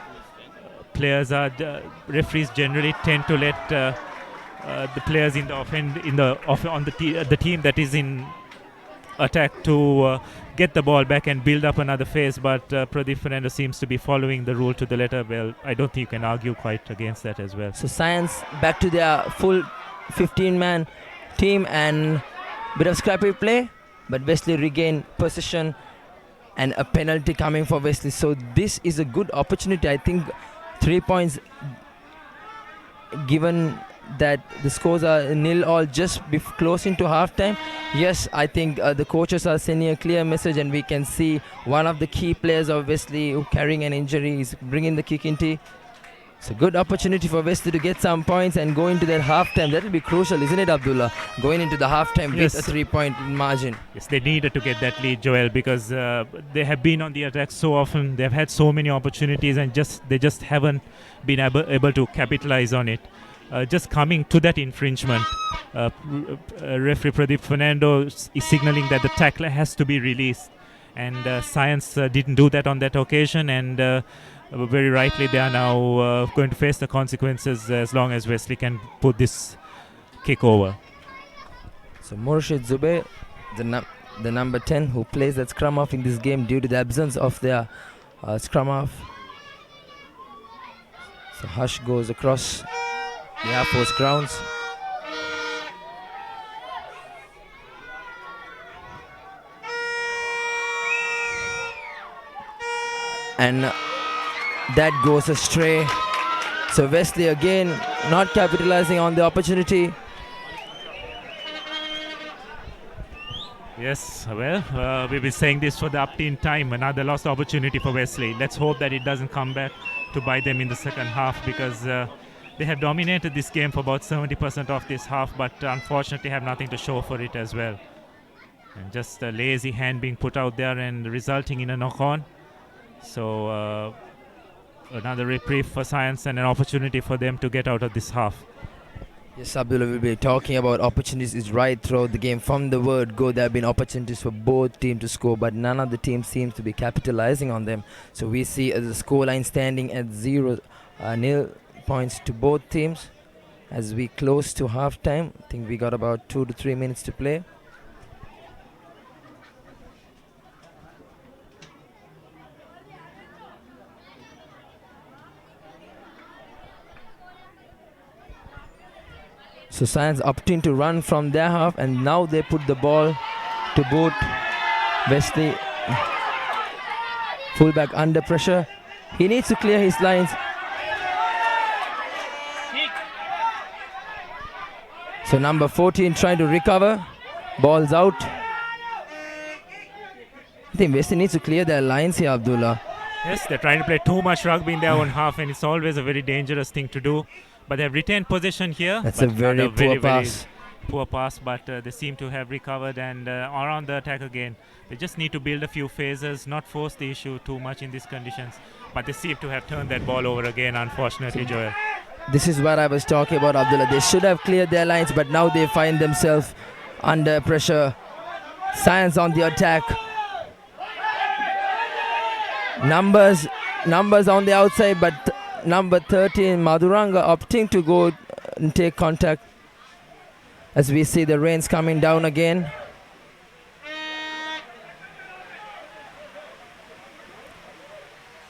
referees generally tend to let the players in the team that is in attack to get the ball back and build up another phase, but Pradeep Fernando seems to be following the rule to the letter. Well, I don't think you can argue quite against that as well. So Science back to their full 15-man team and bit of scrappy play, but Wesley regain possession and a penalty coming for Wesley. So this is a good opportunity. I think 3 points, given that the scores are 0-all just close into halftime. Yes, I think the coaches are sending a clear message, and we can see one of the key players of Wesley who carrying an injury is bringing the kick in tee. It's a good opportunity for Wesley to get some points and go into that half-time. That will be crucial, isn't it, Abdullah? Going into the half-time Yes. with a 3-point margin. Yes, they needed to get that lead, Joel, because they have been on the attack so often. They've had so many opportunities, and they just haven't been able to capitalize on it. Just coming to that infringement, referee Pradeep Fernando is signaling that the tackler has to be released, and Science didn't do that on that occasion, and very rightly they are now going to face the consequences as long as Wesley can put this kick over. So Murshid Zubair, the number 10 who plays that scrum half in this game due to the absence of their scrum half. So Hush goes across the Air Force grounds. And that goes astray. So Wesley again not capitalizing on the opportunity. Yes, well, we've been saying this for the up-teen time. Another lost opportunity for Wesley. Let's hope that it doesn't come back to bite them in the second half, because they have dominated this game for about 70% of this half, but unfortunately have nothing to show for it as well. And just a lazy hand being put out there and resulting in a knock-on. So another reprieve for Science and an opportunity for them to get out of this half. Yes, Abdullah will be talking about opportunities right throughout the game. From the word go, there have been opportunities for both teams to score, but none of the teams seems to be capitalizing on them. So we see the scoreline standing at 0-0 points to both teams as we close to half-time. I think we got about 2 to 3 minutes to play. So Science opting to run from their half, and now they put the ball to boot. Wesley, fullback under pressure. He needs to clear his lines. So number 14 trying to recover. Ball's out. I think Wesley needs to clear their lines here, Abdullah. Yes, they're trying to play too much rugby in their own half, and it's always a very dangerous thing to do. But they've retained possession here. That's a very poor pass. Poor pass, but they seem to have recovered and are on the attack again. They just need to build a few phases, not force the issue too much in these conditions. But they seem to have turned that ball over again, unfortunately, Joel. This is what I was talking about, Abdullah. They should have cleared their lines, but now they find themselves under pressure. Science on the attack. Numbers on the outside, but number 13, Madhuranga, opting to go and take contact as we see the rains coming down again.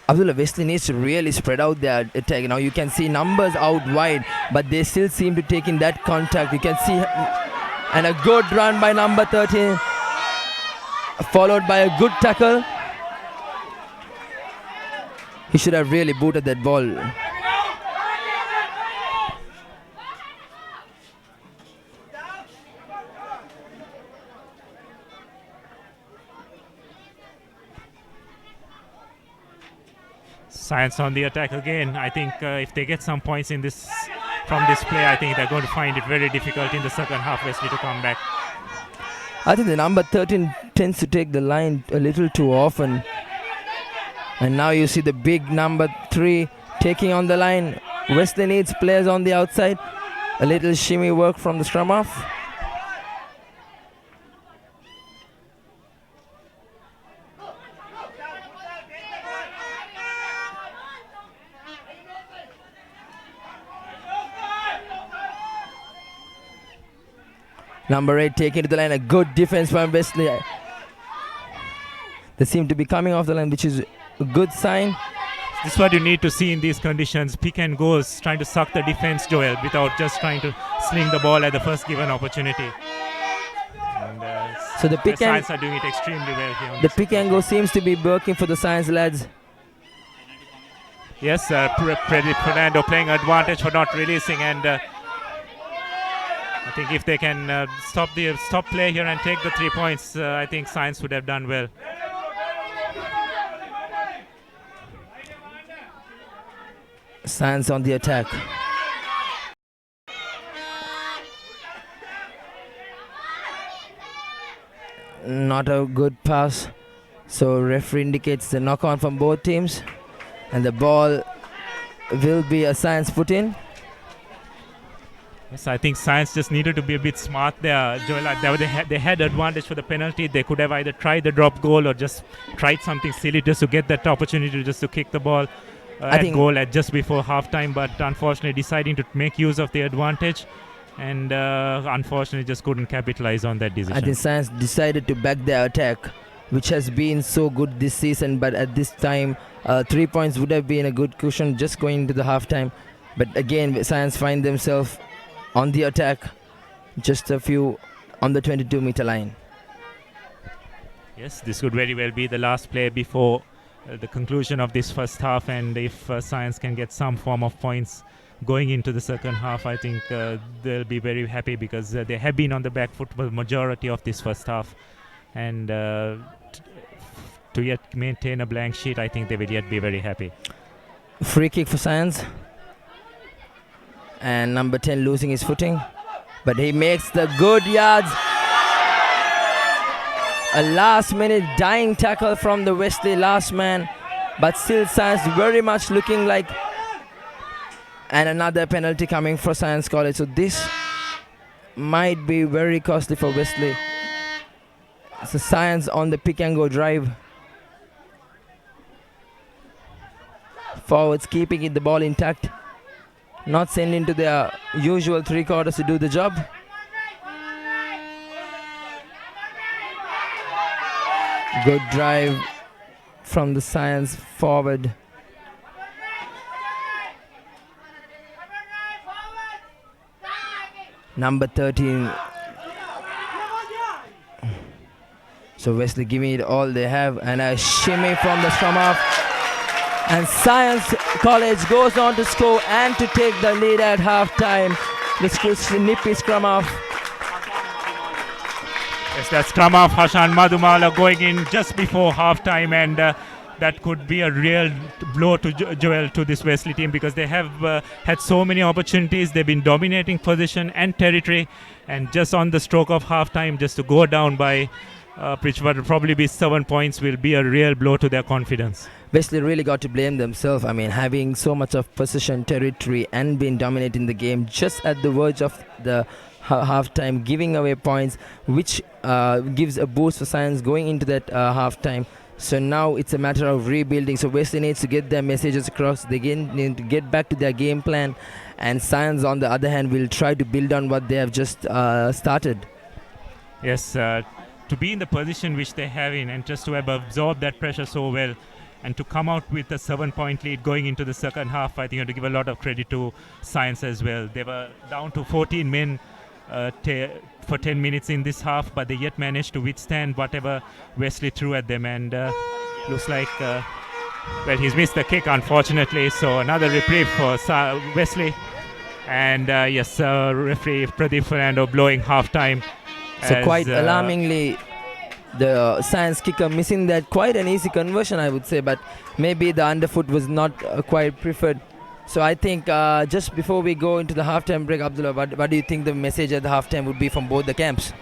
Abdullah, Wesley needs to really spread out their attack. Now you can see numbers out wide, but they still seem to take in that contact. You can see, and a good run by number 13, followed by a good tackle. He should have really booted that ball. Science on the attack again. I think if they get some points in this from this play, I think they're going to find it very difficult in the second half, Wesley, to come back. I think the number 13 tends to take the line a little too often. And now you see the big number 3 taking on the line. Wesley needs players on the outside. A little shimmy work from the scrum half. Number 8 taking to the line. A good defense from Wesley. They seem to be coming off the line, which is a good sign. This is what you need to see in these conditions. Pick and goes, trying to suck the defense, Joel, without just trying to sling the ball at the first given opportunity. And, so the pick and Science are doing it extremely well here. The pick and go seems to be working for the Science lads. Yes, Fernando playing advantage for not releasing, and I think if they can stop play here and take the 3 points, I think Science would have done well. Science on the attack. Not a good pass. So referee indicates the knock on from both teams. And the ball will be a Science put in. Yes, I think Science just needed to be a bit smart there, Joel. They had advantage for the penalty. They could have either tried the drop goal or just tried something silly just to get that opportunity just to kick the ball at goal at just before halftime. But unfortunately, deciding to make use of the advantage, and unfortunately, just couldn't capitalize on that decision. I think Science decided to back their attack, which has been so good this season. But at this time, 3 points would have been a good cushion just going into the halftime. But again, Science find themselves on the attack, just a few on the 22-meter line. Yes, this could very well be the last play before the conclusion of this first half, and if Science can get some form of points going into the second half, I think they'll be very happy, because they have been on the back foot for the majority of this first half, and to yet maintain a blank sheet, I think they will yet be very happy. Free kick for Science. And number 10 losing his footing, but he makes the good yards. A last minute dying tackle from the Wesley last man, but still Science very much looking like. And another penalty coming for Science College, so this might be very costly for Wesley. So Science on the pick and go drive. Forwards keeping it, the ball intact. Not sending to their usual three quarters to do the job. Good drive from the Science forward. Number 13. So Wesley giving it all they have, and a shimmy from the scrum half. And Science College goes on to score and to take the lead at halftime. The nippy scrum half. Yes, that's scrum half Hashan Madhumala going in just before halftime, and that could be a real blow to Joel, to this Wesley team, because they have had so many opportunities. They've been dominating position and territory, and just on the stroke of halftime, just to go down by which would probably be 7 points, will be a real blow to their confidence. Wesley really got to blame themselves. I mean, having so much of possession, territory, and being dominating the game just at the verge of the halftime, giving away points, which gives a boost for Science going into that halftime. So now it's a matter of rebuilding. So Wesley needs to get their messages across. They need to get back to their game plan, and Science, on the other hand, will try to build on what they have just started. Yes, to be in the position which they have in, and just to have absorbed that pressure so well, and to come out with a 7-point lead going into the second half, I think you have to give a lot of credit to Science as well. They were down to 14 men for 10 minutes in this half, but they yet managed to withstand whatever Wesley threw at them, and looks like well, he's missed the kick, unfortunately, so another reprieve for Wesley. And yes, referee Pradeep Fernando blowing halftime. So quite alarmingly, the Science kicker missing that, quite an easy conversion, I would say, but maybe the underfoot was not quite preferred. So I think just before we go into the halftime break, Abdullah, what do you think the message at the halftime would be from both the camps?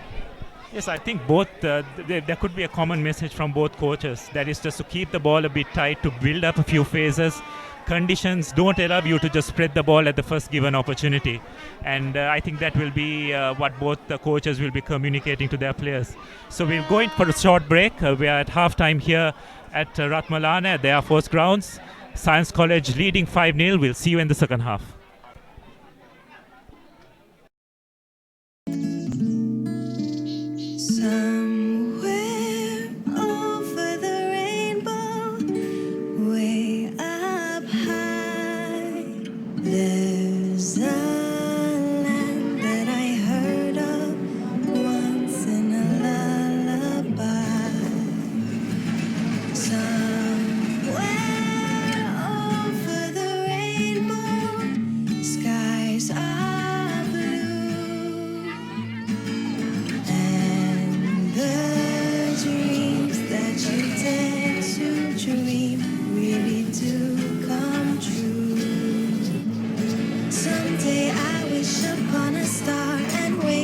Yes, I think both, there could be a common message from both coaches. That is just to keep the ball a bit tight, to build up a few phases. Conditions don't allow you to just spread the ball at the first given opportunity. And I think that will be what both the coaches will be communicating to their players. So we're going for a short break. We are at halftime here at Ratmalana at the Air Force grounds. Science College leading 5-0. We'll see you in the second half. Somewhere over the rainbow, way up high, there's a land that I heard of once in a lullaby. Somewhere over the rainbow,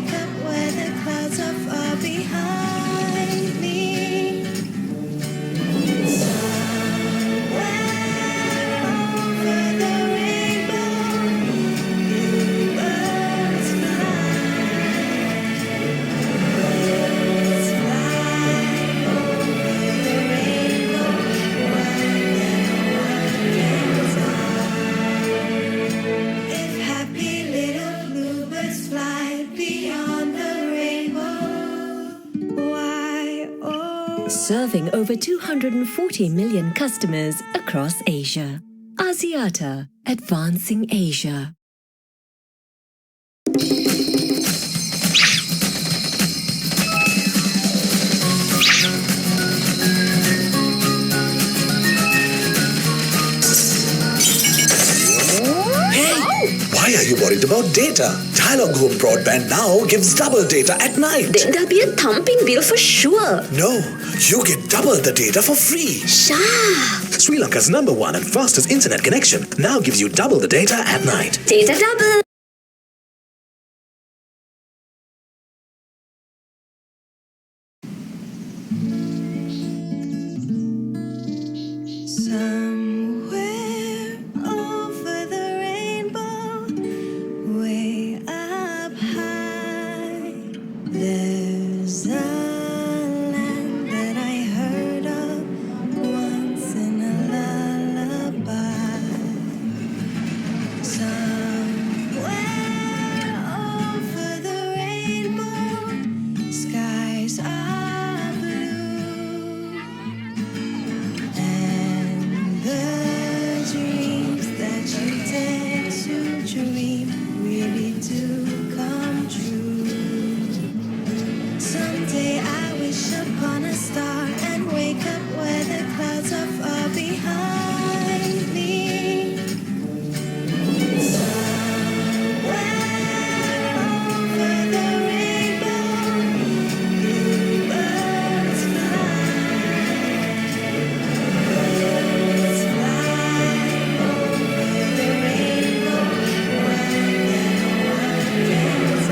wake up where the clouds are far behind me. Somewhere over the rainbow, bluebirds fly. Birds fly over the rainbow, one and one gets if happy little bluebirds fly beyond the rainbow, why, oh. Serving over 240 million customers across Asia. Asiata, advancing Asia. Why are you worried about data? Dialog Home Broadband now gives double data at night. Then there'll be a thumping bill for sure. No, you get double the data for free. Sha! Sri Lanka's #1 and fastest internet connection now gives you double the data at night. Data double. Somewhere over the rainbow, way up high, there's a land that I heard of once in a lullaby. Somewhere over the rainbow, skies are blue. And the dreams that you dare to dream really do come true. Someday I wish upon a star and wake up where the clouds are far behind me. Somewhere over the rainbow, bluebirds fly. Birds fly over the rainbow, one and one gets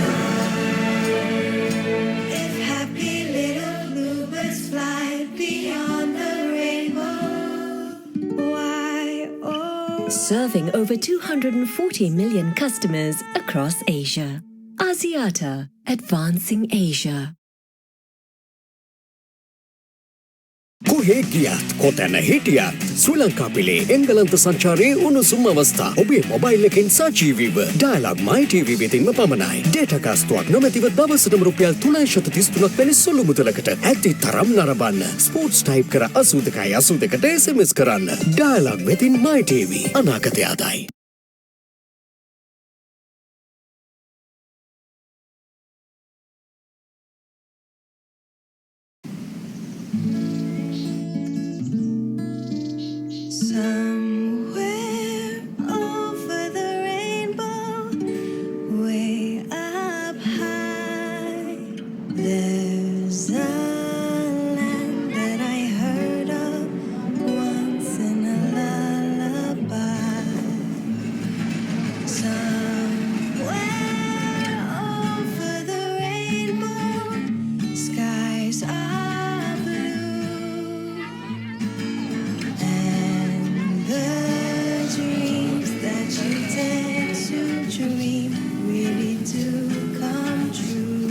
if happy little bluebirds fly beyond the rainbow, why, oh. Serving over 240 million customers across Asia. Asiata, advancing Asia. කොහේ ගියත් කොතැන හිටියත් ශ්‍රී ලංකා පිලේ එංගලන්ත සංචාරයේ උණුසුම් අවස්ථා ඔබේ mobile එකෙන් සජීවීව dialogue මයි TV වෙතින්ම පමණයි. Data කාස්තුවක් නොමැතිව දවසටම රුපියල් 333ක් වැනි සුළු මුදලකට ඇති තරම් නරඹන්න. ස්පෝර්ට්ස් ටයිප් කර 8282ට SMS කරන්න. ඩයලොග් වෙතින් මයි ටීවී අනාගතය ආදායි. Somewhere over the rainbow, way up high, there's a land that I heard of once in a lullaby. Somewhere over the rainbow, skies are blue. And the dreams that you dare to dream really do come true.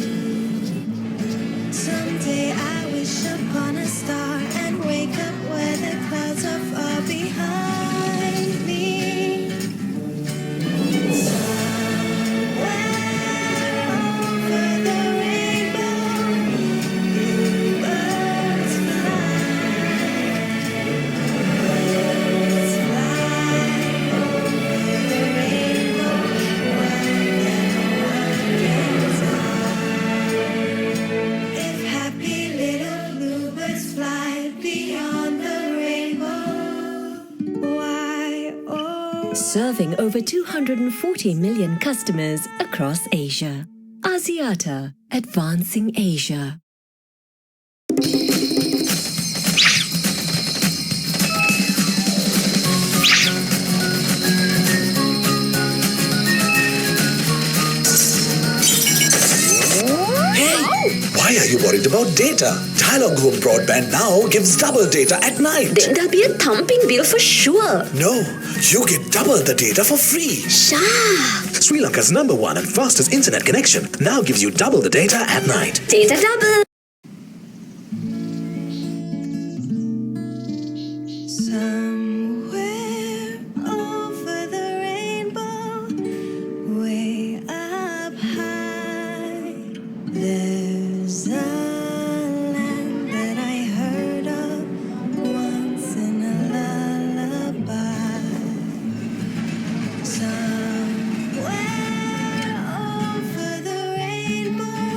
Someday I wish upon a star and wake up where the clouds are far behind me. Somewhere over the rainbow, bluebirds fly. Birds fly over the rainbow, one and one gets if happy little bluebirds fly beyond the rainbow, why, oh. Serving over 240 million customers across Asia. Asiata, advancing Asia. Why are you worried about data? Dialog Home Broadband now gives double data at night. Then there'll be a thumping bill for sure. No, you get double the data for free. Sha! Sri Lanka's #1 and fastest internet connection now gives you double the data at night. Data double. Somewhere over the rainbow, way up high, there's a land that I heard of once in a lullaby. Somewhere over the rainbow,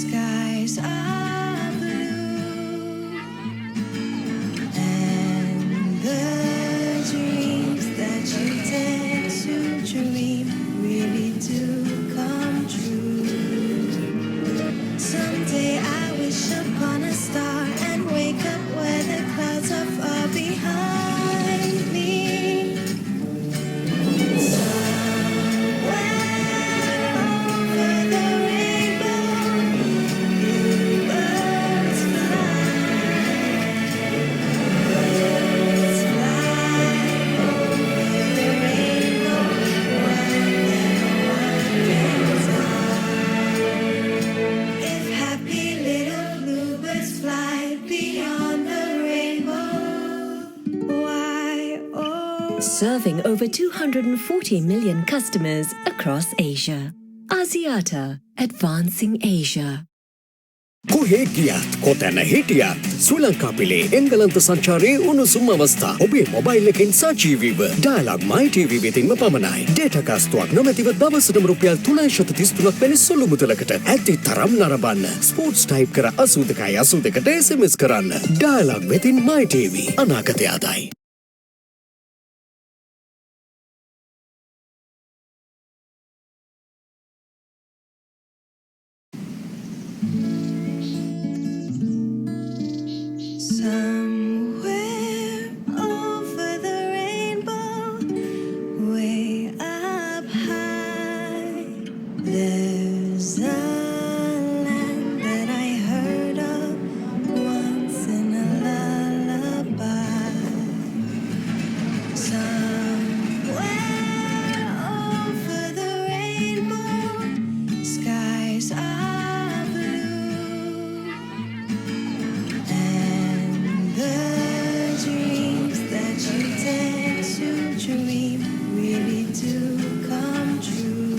skies are blue. And the dreams that you tend to dream really do come true. Someday I wish upon a star and wake up where the clouds are far behind me. Somewhere over the rainbow, bluebirds fly. Birds fly over the rainbow, if happy little bluebirds fly beyond the rainbow, why oh. Serving over 240 million customers across Asia. Axiata, advancing Asia. කොහේ ගියත් කොතැන හිටියත් ශ්‍රී ලංකා පිලේ එංගලන්ත සංචාරයේ උණුසුම් අවස්ථා ඔබේ mobile එකෙන් සජීවීව dialogue මයි TV වෙතින්ම පමණයි. Data කාස්තුවක් නොමැතිව දවසටම රුපියල් 333ක් වැනි සුළු මුදලකට ඇති තරම් නරඹන්න. ස්පෝර්ට්ස් ටයිප් කර 8282ට SMS කරන්න. ඩයලොග් වෙතින් මයි ටීවී අනාගතය ආදයි. Somewhere over the rainbow, way up high, there's a land that I heard of once in a lullaby. Somewhere over the rainbow, skies are blue. And the dreams that you tend to dream really do come true.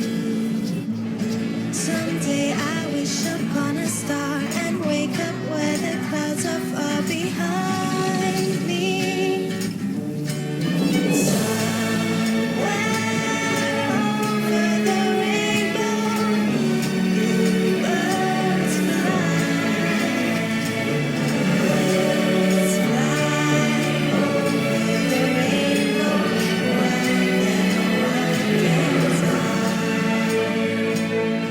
Someday I wish upon a star and wake up where the clouds are far behind me. Somewhere over the rainbow, bluebirds fly. Birds fly over the rainbow,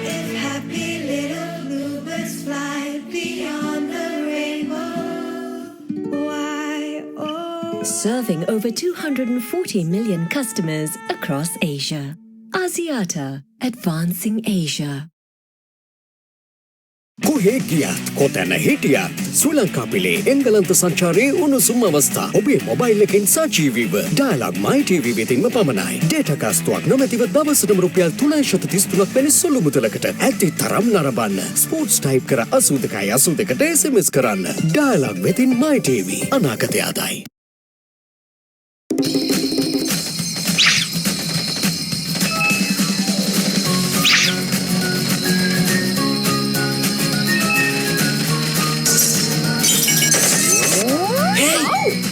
if happy little bluebirds fly beyond the rainbow, why oh. Serving over 240 million customers across Asia. Axiata, advancing Asia. කොහේ ගියත් කොතැන හිටියත් ශ්‍රී ලංකා පිලේ එංගලන්ත සංචාරයේ උණුසුම් අවස්ථා ඔබේ mobile එකෙන් සජීවීව dialogue මයි TV වෙතින්ම පමණයි. Data කාස්තුවක් නොමැතිව දවසටම රුපියල් 333ක් වැනි සුළු මුදලකට ඇති තරම් නරඹන්න. ස්පෝර්ට්ස් ටයිප් කර 8282ට SMS කරන්න. ඩයලොග් වෙතින් මයි ටීවී අනාගතය ආදයි.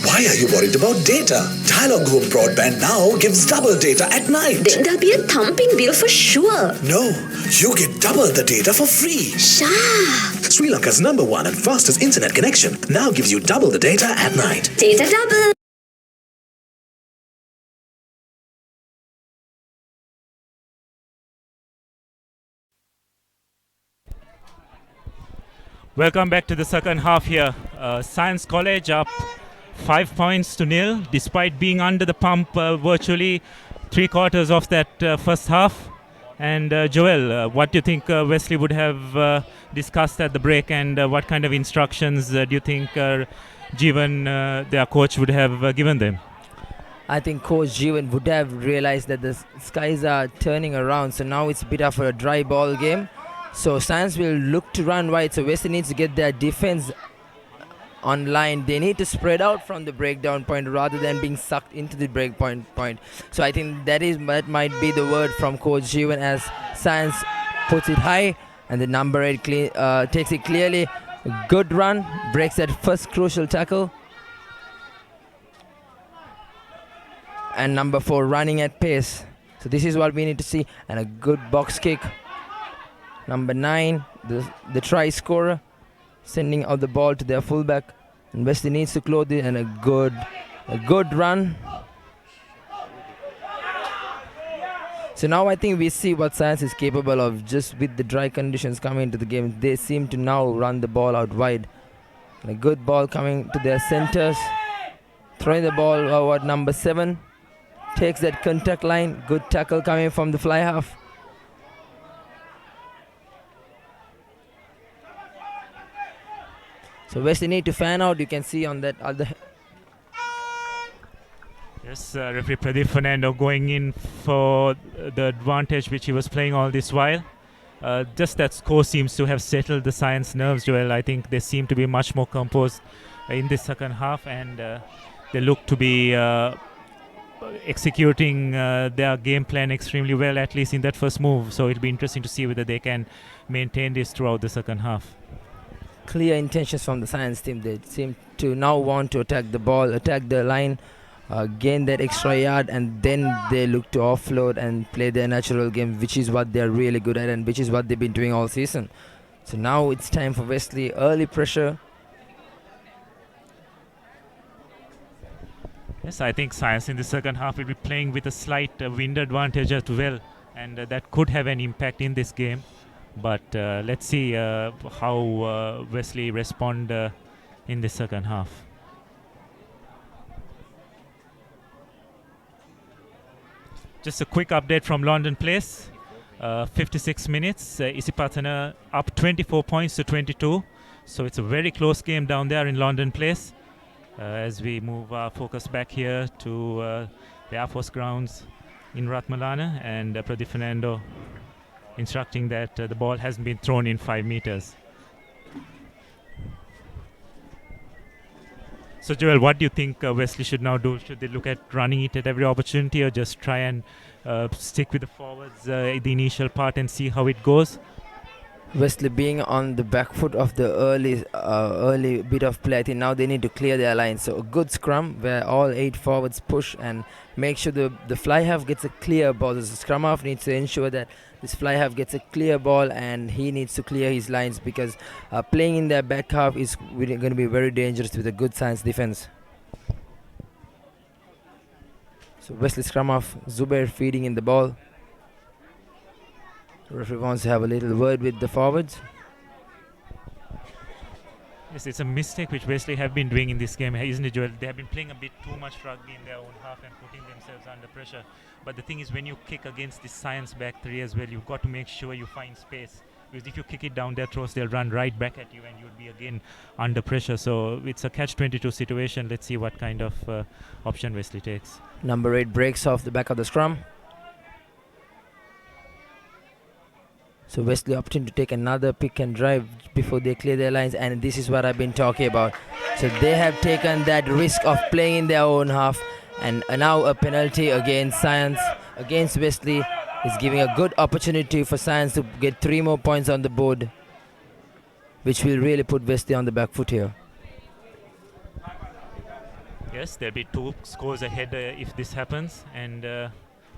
Why are you worried about data? Dialog Home Broadband now gives double data at night. Then there'll be a thumping bill for sure. No, you get double the data for free. Sha! Sri Lanka's #1 and fastest internet connection now gives you double the data at night. Data double. Welcome back to the second half here. Science College up 5 points to nil, despite being under the pump virtually 3/4 of that first half. And Joel, what do you think Wesley would have discussed at the break, and what kind of instructions do you think Jeevan, their coach, would have given them? I think Coach Jeevan would have realized that the skies are turning around, so now it's a bit of a dry ball game. So Science will look to run wide, so Wesley needs to get their defense online. They need to spread out from the breakdown point rather than being sucked into the breakpoint point. So I think that might be the word from Coach Jeevan as Science puts it high and the number 8 takes it clearly. Good run, breaks that first crucial tackle. And number 4 running at pace. So this is what we need to see. And a good box kick. Number 9, the try scorer, sending out the ball to their fullback. And Wesley needs to close it, and a good run. So now I think we see what Science is capable of just with the dry conditions coming into the game. They seem to now run the ball out wide. And a good ball coming to their centers. Throwing the ball over number 7. Takes that contact line. Good tackle coming from the fly half. So Wesley need to fan out. You can see on that other. Yes, referee Pradeep Fernando going in for the advantage which he was playing all this while. Just that score seems to have settled the Science nerves, Joel. I think they seem to be much more composed in this second half, and they look to be executing their game plan extremely well, at least in that first move. So it'll be interesting to see whether they can maintain this throughout the second half. Clear intentions from the Science team. They seem to now want to attack the ball, attack the line, gain that extra yard, and then they look to offload and play their natural game, which is what they're really good at and which is what they've been doing all season. So now it's time for Wesley. Early pressure. Yes, I think Science in the second half will be playing with a slight wind advantage as well, and that could have an impact in this game. But let's see how Wesley respond in the second half. Just a quick update from London Place. 56 minutes. Isipatana up 24 points to 22. So it's a very close game down there in London Place. As we move our focus back here to the Air Force grounds in Ratmalana, and Pradeep Fernando instructing that the ball hasn't been thrown in 5 meters. So Joel, what do you think Wesley should now do? Should they look at running it at every opportunity, or just try and stick with the forwards the initial part and see how it goes? Wesley being on the back foot of the early bit of play, I think now they need to clear their line. So a good scrum where all 8 forwards push and make sure the fly half gets a clear ball. The scrum half needs to ensure that this fly half gets a clear ball, and he needs to clear his lines, because playing in their back half is going to be very dangerous with a good Science defense. So Wesley scrum half, Zubair feeding in the ball. The referee wants to have a little word with the forwards. Yes, it's a mistake which Wesley have been doing in this game, isn't it, Joel? They have been playing a bit too much rugby in their own half and putting themselves under pressure. But the thing is, when you kick against the Science back 3 as well, you've got to make sure you find space. Because if you kick it down their throats, they'll run right back at you and you'll be again under pressure. So it's a catch-22 situation. Let's see what kind of option Wesley takes. Number 8 breaks off the back of the scrum. So Wesley opting to take another pick and drive before they clear their lines, and this is what I've been talking about. So they have taken that risk of playing in their own half, and now a penalty against Science, against Wesley, is giving a good opportunity for Science to get 3 more points on the board, which will really put Wesley on the back foot here. Yes, there'll be 2 scores ahead if this happens, and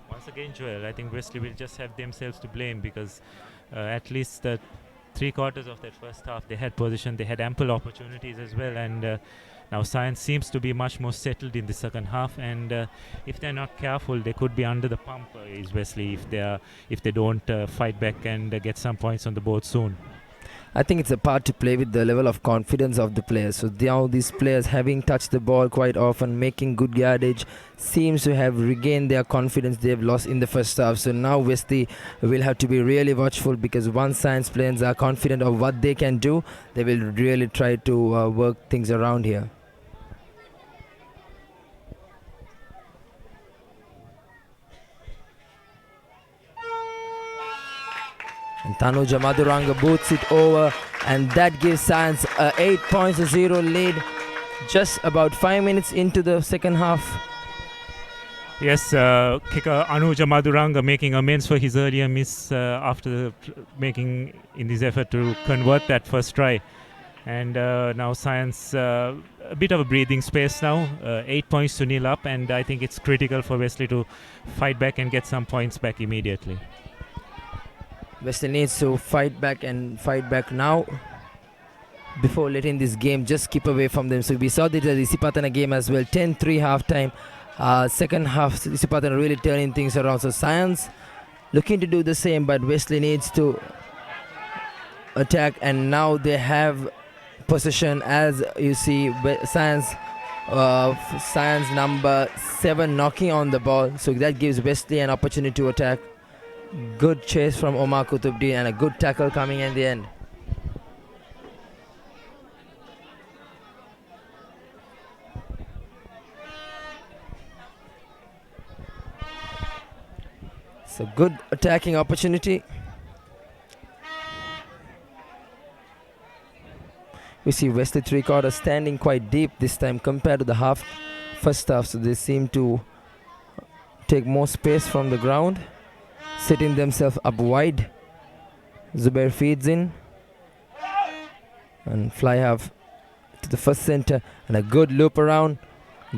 once again, Joel, I think Wesley will just have themselves to blame, because at least 3 quarters of that first half they had position, they had ample opportunities as well, and now Science seems to be much more settled in the second half, and if they're not careful, they could be under the pump, is Wesley, if they don't fight back and get some points on the board soon. I think it's a part to play with the level of confidence of the players. So now these players, having touched the ball quite often, making good yardage, seems to have regained their confidence they've lost in the first half. So now Wesley will have to be really watchful, because once Science players are confident of what they can do, they will really try to work things around here. And Tanuja Maduranga boots it over, and that gives Science a 8-0 lead just about 5 minutes into the second half. Yes, kicker Anuja Maduranga making amends for his earlier miss after making in his effort to convert that first try. And now Science a bit of a breathing space now, 8-0 up, and I think it's critical for Wesley to fight back and get some points back immediately. Wesley needs to fight back now before letting this game just keep away from them. So we saw the Isipatana game as well, 10-3 half time. Second half, Isipatana really turning things around. So Science looking to do the same, but Wesley needs to attack, and now they have possession. As you see, Science number 7 knocking on the ball, so that gives Wesley an opportunity to attack. Good chase from Omar Kutubdin and a good tackle coming in the end. It's a good attacking opportunity. We see Wesley three-quarters standing quite deep this time compared to the first half, so they seem to take more space from the ground, setting themselves up wide. Zubair feeds in and fly half to the first center, and a good loop around,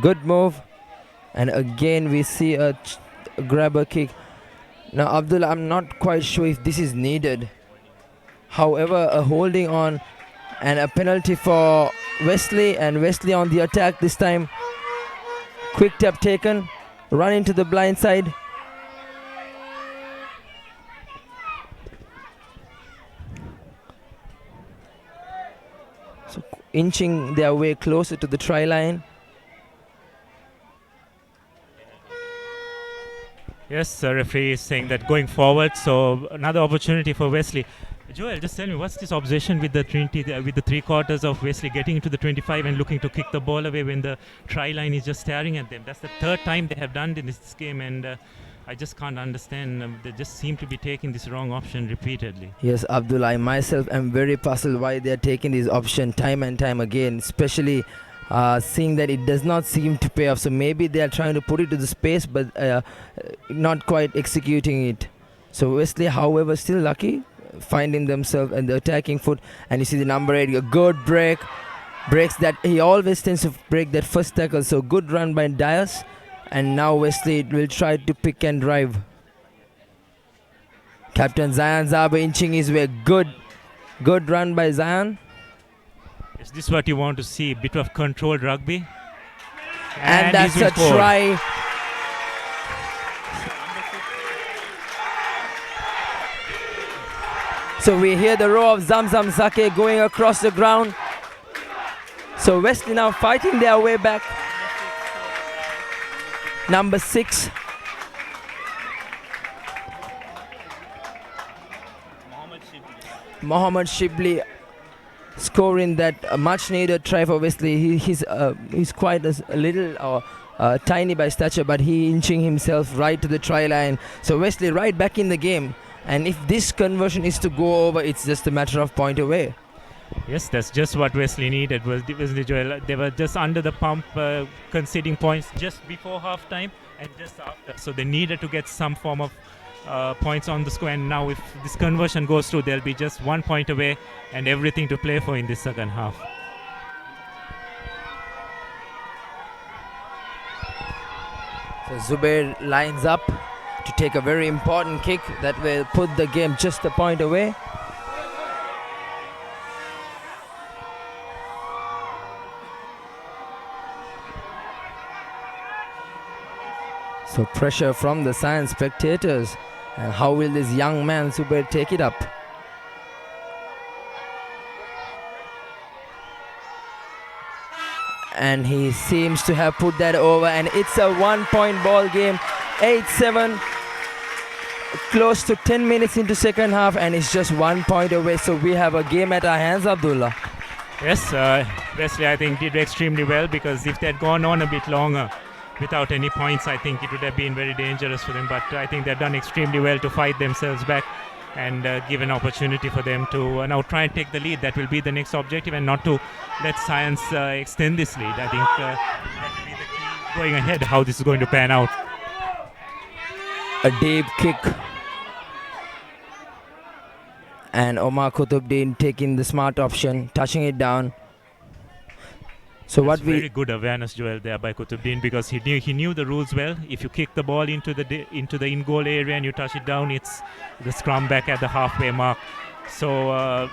good move, and again we see a grabber kick. Now Abdullah, I'm not quite sure if this is needed. However, a holding on and a penalty for Wesley, and Wesley on the attack this time. Quick tap taken, run into the blind side. So inching their way closer to the try line. Yes, referee is saying that going forward, so another opportunity for Wesley. Joel, just tell me, what's this obsession with the three-quarters of Wesley getting into the 25 and looking to kick the ball away when the try line is just staring at them? That's the third time they have done in this game, and I just can't understand. They just seem to be taking this wrong option repeatedly. Yes, Abdullah, I myself am very puzzled why they are taking this option time and time again, especially seeing that it does not seem to pay off. So maybe they are trying to put it to the space, but not quite executing it. So Wesley, however, still lucky, finding themselves in the attacking foot. And you see the number 8, a good breaks that. He always tends to break that first tackle. So good run by Dias. And now Wesley will try to pick and drive. Captain Zion Zaba inching his way. Good run by Zion. Is this what you want to see? A bit of controlled rugby. And that's a try. So we hear the roar of Zamzam Zake going across the ground. So Wesley now fighting their way back. Number 6. Mohammed Shibli scoring that much needed try for Wesley. He's quite a little tiny by stature, but he inching himself right to the try line. So Wesley right back in the game. And if this conversion is to go over, it's just a matter of point away. Yes, that's just what Wesley needed. They were just under the pump, conceding points just before half-time and just after. So they needed to get some form of points on the score. And now if this conversion goes through, they'll be just 1 point away and everything to play for in this second half. So Zubair lines up to take a very important kick that will put the game just a point away. So pressure from the Science spectators. And how will this young man Zubair take it up? and he seems to have put that over, and it's a 1-point ball game. 8-7, close to 10 minutes into second half, and it's just 1 point away. So we have a game at our hands, Abdullah. Yes, Wesley, I think, did extremely well, because if they had gone on a bit longer without any points, I think it would have been very dangerous for them. But I think they've done extremely well to fight themselves back and give an opportunity for them to now try and take the lead. That will be the next objective, and not to let Science extend this lead. I think that will be the key going ahead, how this is going to pan out. A deep kick, and Omar Qutbuddin taking the smart option, touching it down. So That's very good awareness, Joel, there by Qutbuddin, because he knew the rules well. If you kick the ball into the in goal area and you touch it down, it's the scrum back at the halfway mark. So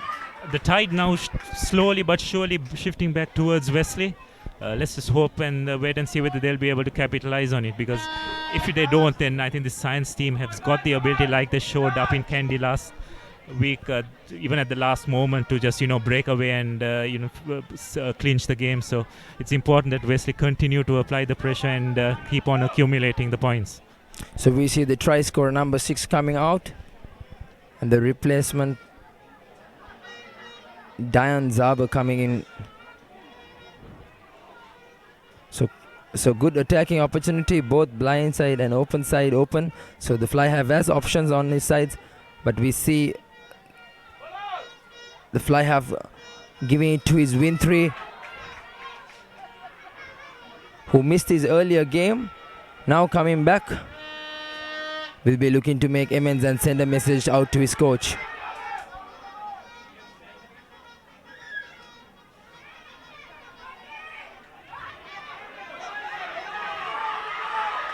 the tide now slowly but surely shifting back towards Wesley. Let's just hope and wait and see whether they'll be able to capitalize on it, because if they don't, then I think the Science team has got the ability, like they showed up in Kandy last week, even at the last moment, to just break away and clinch the game. So it's important that Wesley continue to apply the pressure and keep on accumulating the points. So we see the try scorer number 6 coming out, and the replacement Diane Zaber coming in. So good attacking opportunity, both blind side and open side open. So the Fly have as options on his sides, but we see the Fly have giving it to his Win3, who missed his earlier game. Now coming back, will be looking to make amends and send a message out to his coach.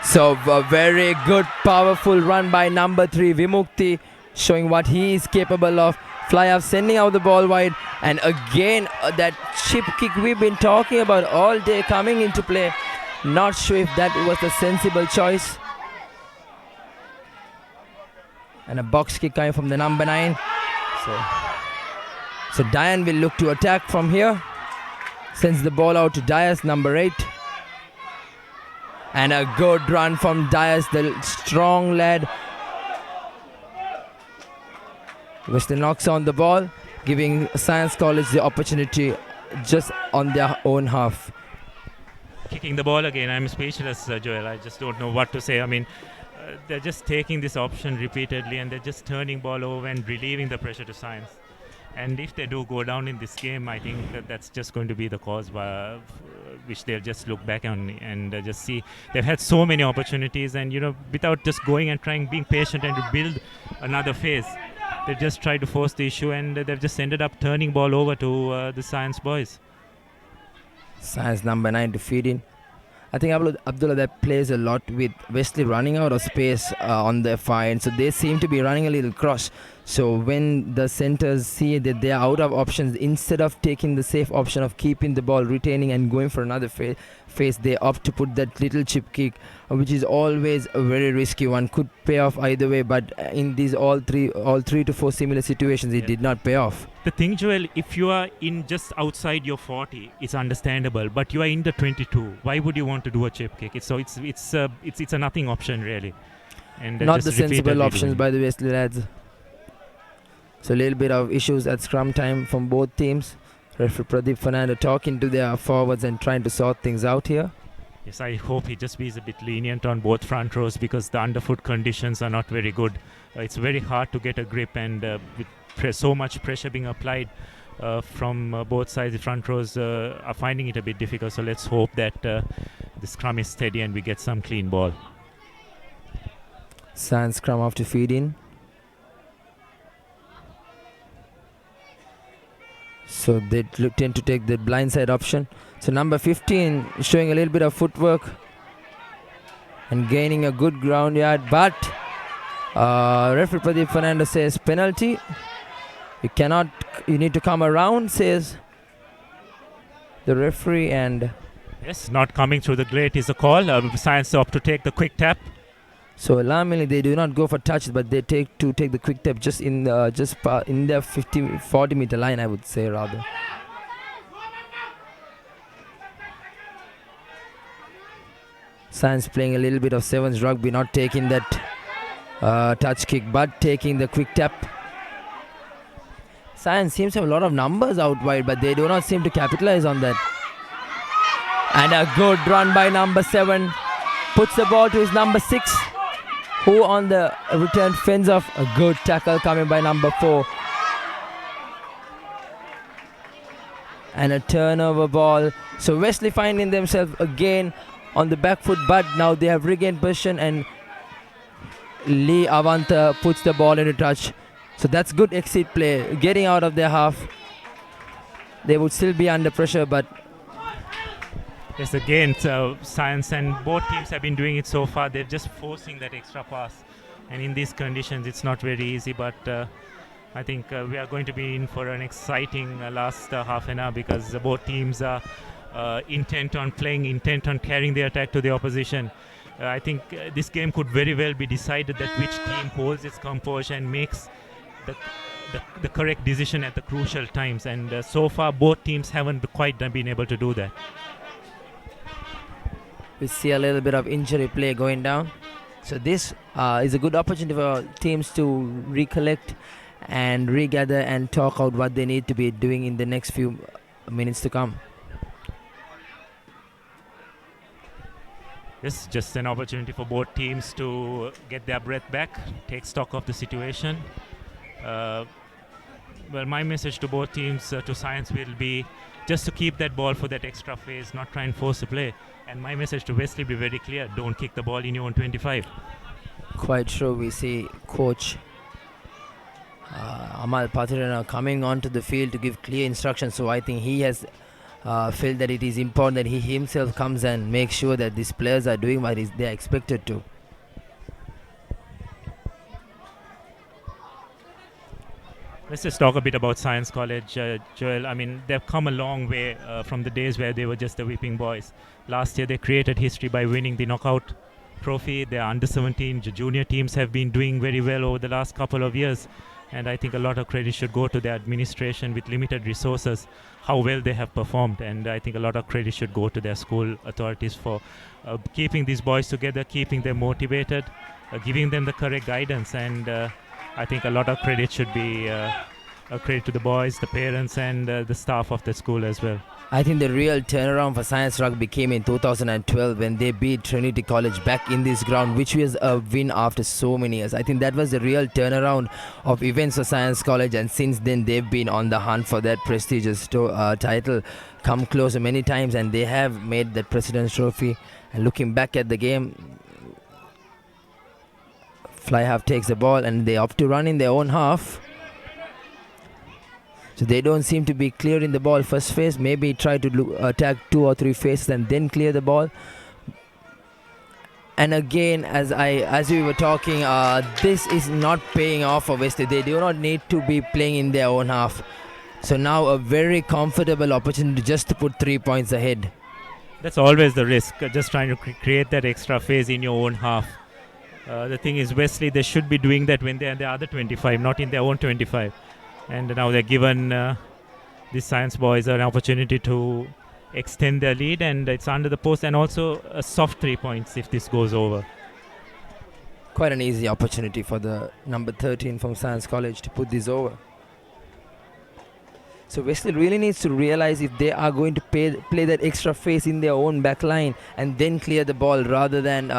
So a very good, powerful run by number 3, Vimukti, showing what he is capable of. Fly off, sending out the ball wide, and again that chip kick we've been talking about all day coming into play. Not sure if that was a sensible choice. And a box kick coming from the number 9. So Diane will look to attack from here. Sends the ball out to Dias, number 8. And a good run from Dias, the strong lad. Wesley knocks on the ball, giving Science College the opportunity just on their own half. Kicking the ball again, I'm speechless, Joel. I just don't know what to say. I mean, they're just taking this option repeatedly, and they're just turning ball over and relieving the pressure to Science. And if they do go down in this game, I think that's just going to be the cause which they'll just look back on and just see. They've had so many opportunities, and without just going and trying, being patient and to build another phase, they've just tried to force the issue, and they've just ended up turning ball over to the Science boys. Science number 9 to feed in. I think Abdullah, that plays a lot with Wesley running out of space on their far end, so they seem to be running a little cross. So when the centers see that they are out of options, instead of taking the safe option of keeping the ball, retaining and going for another phase, they opt to put that little chip kick, which is always a very risky one. Could pay off either way, but in these all three to four similar situations, it did not pay off. The thing, Joel, if you are in just outside your 40, it's understandable. But you are in the 22. Why would you want to do a chip kick? It's a nothing option really. And not the sensible options by the Wesley lads. So a little bit of issues at scrum time from both teams. Referee Pradeep Fernando talking to their forwards and trying to sort things out here. Yes, I hope he just be a bit lenient on both front rows, because the underfoot conditions are not very good. It's very hard to get a grip, and with so much pressure being applied from both sides, the front rows are finding it a bit difficult. So let's hope that the scrum is steady and we get some clean ball. Sand scrum off to feed in. So they tend to take the blindside option. So number 15 showing a little bit of footwork and gaining a good ground yard, but referee Pradeep Fernando says penalty. You need to come around, says the referee, and yes, not coming through the grate is a call. Science opt to take the quick tap. So alarmingly, they do not go for touch, but they take the quick tap just in their 40 meter line, I would say rather. Science playing a little bit of sevens rugby, not taking that touch kick, but taking the quick tap. Science seems to have a lot of numbers out wide, but they do not seem to capitalize on that. And a good run by number 7. Puts the ball to his number 6, who on the return fends off. A good tackle coming by number 4. And a turnover ball. So Wesley finding themselves again on the back foot, but now they have regained possession, and Lee Avanta puts the ball into touch. So that's good exit play, getting out of their half. They would still be under pressure, but yes, again, so Science and both teams have been doing it so far. They're just forcing that extra pass, and in these conditions it's not very easy, but I think we are going to be in for an exciting last half an hour, because both teams are intent on playing, intent on carrying the attack to the opposition. I think this game could very well be decided that which team holds its composure and makes the correct decision at the crucial times, and so far both teams haven't quite been able to do that. We see a little bit of injury play going down. So this is a good opportunity for teams to recollect and regather and talk out what they need to be doing in the next few minutes to come. Yes, just an opportunity for both teams to get their breath back, take stock of the situation. Well, my message to both teams, to Science, will be just to keep that ball for that extra phase, not try and force the play. And my message to Wesley be very clear: don't kick the ball in your own 25. Quite sure we see Coach Amal Patirana coming onto the field to give clear instructions. So I think he has felt that it is important that he himself comes and makes sure that these players are doing what they are expected to. Let's just talk a bit about Science College, Joel. I mean, they've come a long way from the days where they were just the whipping boys. Last year they created history by winning the knockout trophy. Their under-17 junior teams have been doing very well over the last couple of years, and I think a lot of credit should go to the administration with limited resources, how well they have performed, and I think a lot of credit should go to their school authorities for keeping these boys together, keeping them motivated, giving them the correct guidance, and I think a lot of credit should be a credit to the boys, the parents, and the staff of the school as well. I think the real turnaround for Science Rugby came in 2012 when they beat Trinity College back in this ground, which was a win after so many years. I think that was the real turnaround of events for Science College, and since then they've been on the hunt for that prestigious title, come close many times, and they have made that President's Trophy. And looking back at the game, fly half takes the ball and they opt to run in their own half. So they don't seem to be clearing the ball first phase. Maybe try to attack 2 or 3 phases and then clear the ball. And again, as we were talking, this is not paying off for Wesley. They do not need to be playing in their own half. So now a very comfortable opportunity just to put 3 points ahead. That's always the risk, just trying to create that extra phase in your own half. The thing is, Wesley, they should be doing that when they're in the other 25, not in their own 25. And now they're given these Science boys an opportunity to extend their lead, and it's under the post, and also a soft 3 points if this goes over. Quite an easy opportunity for the number 13 from Science College to put this over. So Wesley really needs to realize if they are going to play that extra phase in their own back line and then clear the ball rather than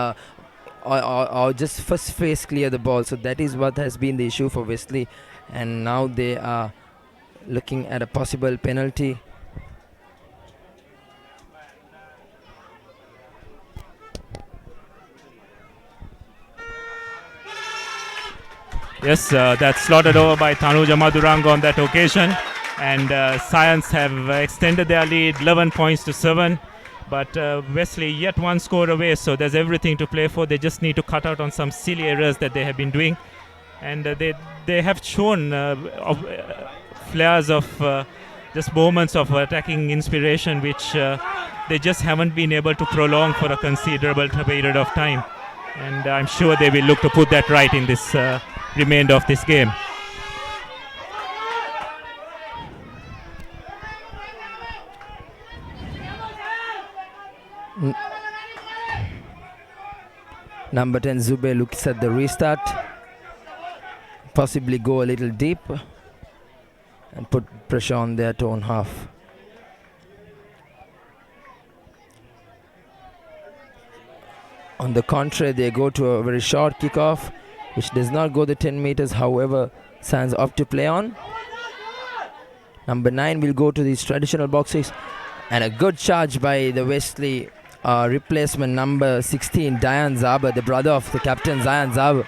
or just first phase clear the ball. So that is what has been the issue for Wesley, and now they are looking at a possible penalty. Yes, that's slotted over by Tanuja Maduranga on that occasion, and Science have extended their lead 11 points to 7. But Wesley yet one score away, so there's everything to play for. They just need to cut out on some silly errors that they have been doing, and they have shown flares of just moments of attacking inspiration, which they just haven't been able to prolong for a considerable period of time. And I'm sure they will look to put that right in this remainder of this game. Number 10 Zubair looks at the restart. Possibly go a little deep and put pressure on their own half. On the contrary, they go to a very short kickoff, which does not go the 10 meters. However, Science opt to play on. Number 9 will go to these traditional boxes, and a good charge by the Wesley replacement, number 16, Dayan Zaber, the brother of the captain, Dayan Zaber.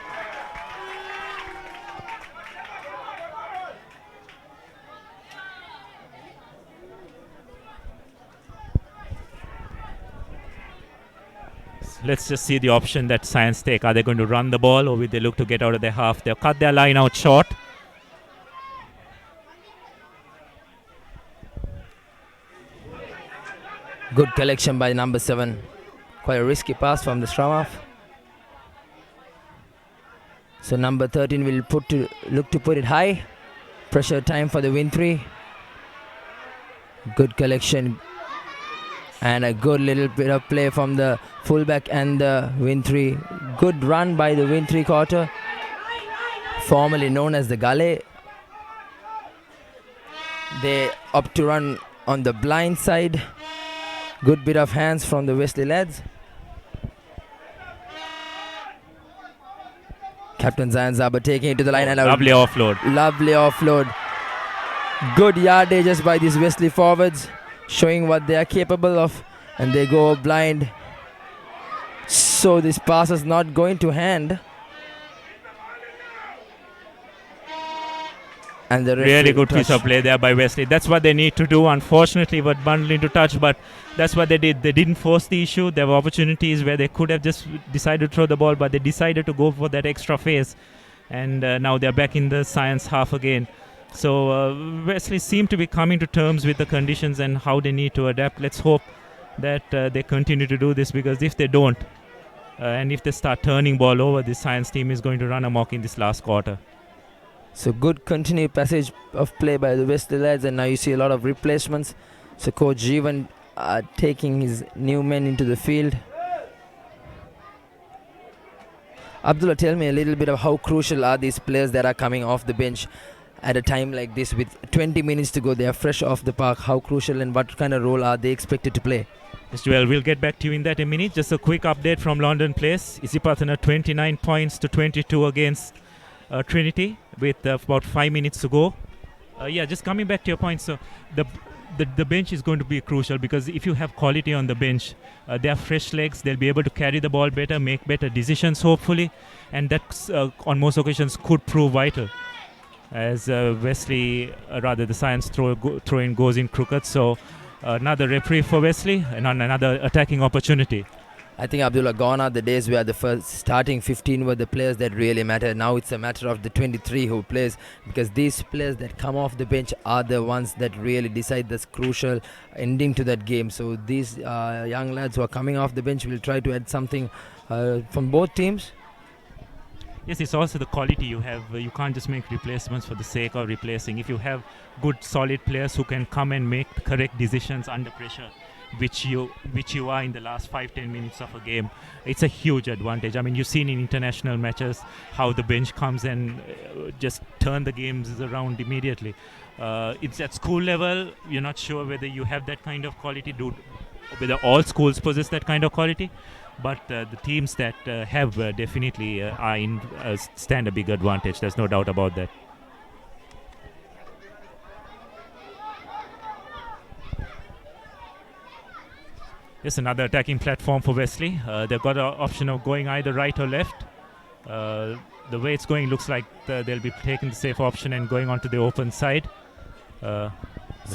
Let's just see the option that Science take. Are they going to run the ball, or will they look to get out of their half? They've cut their line out short. Good collection by number 7. Quite a risky pass from the scrum half. So number 13 will look to put it high. Pressure time for the win 3. Good collection. And a good little bit of play from the fullback and the win 3. Good run by the win 3 quarter, formerly known as the Gale. They opt to run on the blind side. Good bit of hands from the Wesley lads. Captain Zayan Zaber taking it to the line, and Lovely offload. Lovely offload. Good yardages by these Wesley forwards, showing what they are capable of, and they go blind. So this pass is not going to hand. And the really good piece of play there by Wesley. That's what they need to do. Unfortunately, were bundled into touch, but that's what they did. They didn't force the issue. There were opportunities where they could have just decided to throw the ball, but they decided to go for that extra phase. And now they're back in the Science half again. So Wesley seem to be coming to terms with the conditions and how they need to adapt. Let's hope that they continue to do this, because if they don't, and if they start turning ball over, the Science team is going to run amok in this last quarter. So good continued passage of play by the Wesley lads, and now you see a lot of replacements. So Coach Jeevan taking his new men into the field. Abdullah, tell me a little bit of how crucial are these players that are coming off the bench at a time like this with 20 minutes to go. They are fresh off the park. How crucial and what kind of role are they expected to play? Yes, well, we'll get back to you in that in a minute. Just a quick update from London Place. Isipathana 29 points to 22 against Trinity with about 5 minutes to go. Just coming back to your point, so the bench is going to be crucial, because if you have quality on the bench, they are fresh legs, they'll be able to carry the ball better, make better decisions hopefully, and that on most occasions could prove vital, as Wesley, rather the Science throw-in goes in crooked. So another reprieve for Wesley and another attacking opportunity. I think, Abdullah, gone are the days where the first starting 15 were the players that really matter. Now it's a matter of the 23 who plays, because these players that come off the bench are the ones that really decide this crucial ending to that game. So these young lads who are coming off the bench will try to add something from both teams. Yes, it's also the quality you have. You can't just make replacements for the sake of replacing. If you have good, solid players who can come and make correct decisions under pressure, which you are in the last 5-10 minutes of a game, it's a huge advantage. I mean, you've seen in international matches how the bench comes and just turn the games around immediately. It's at school level, you're not sure whether you have that kind of quality, whether all schools possess that kind of quality, but the teams that have definitely stand a big advantage. There's no doubt about that. Yes, another attacking platform for Wesley. They've got an option of going either right or left. The way it's going, looks like they'll be taking the safe option and going onto the open side. So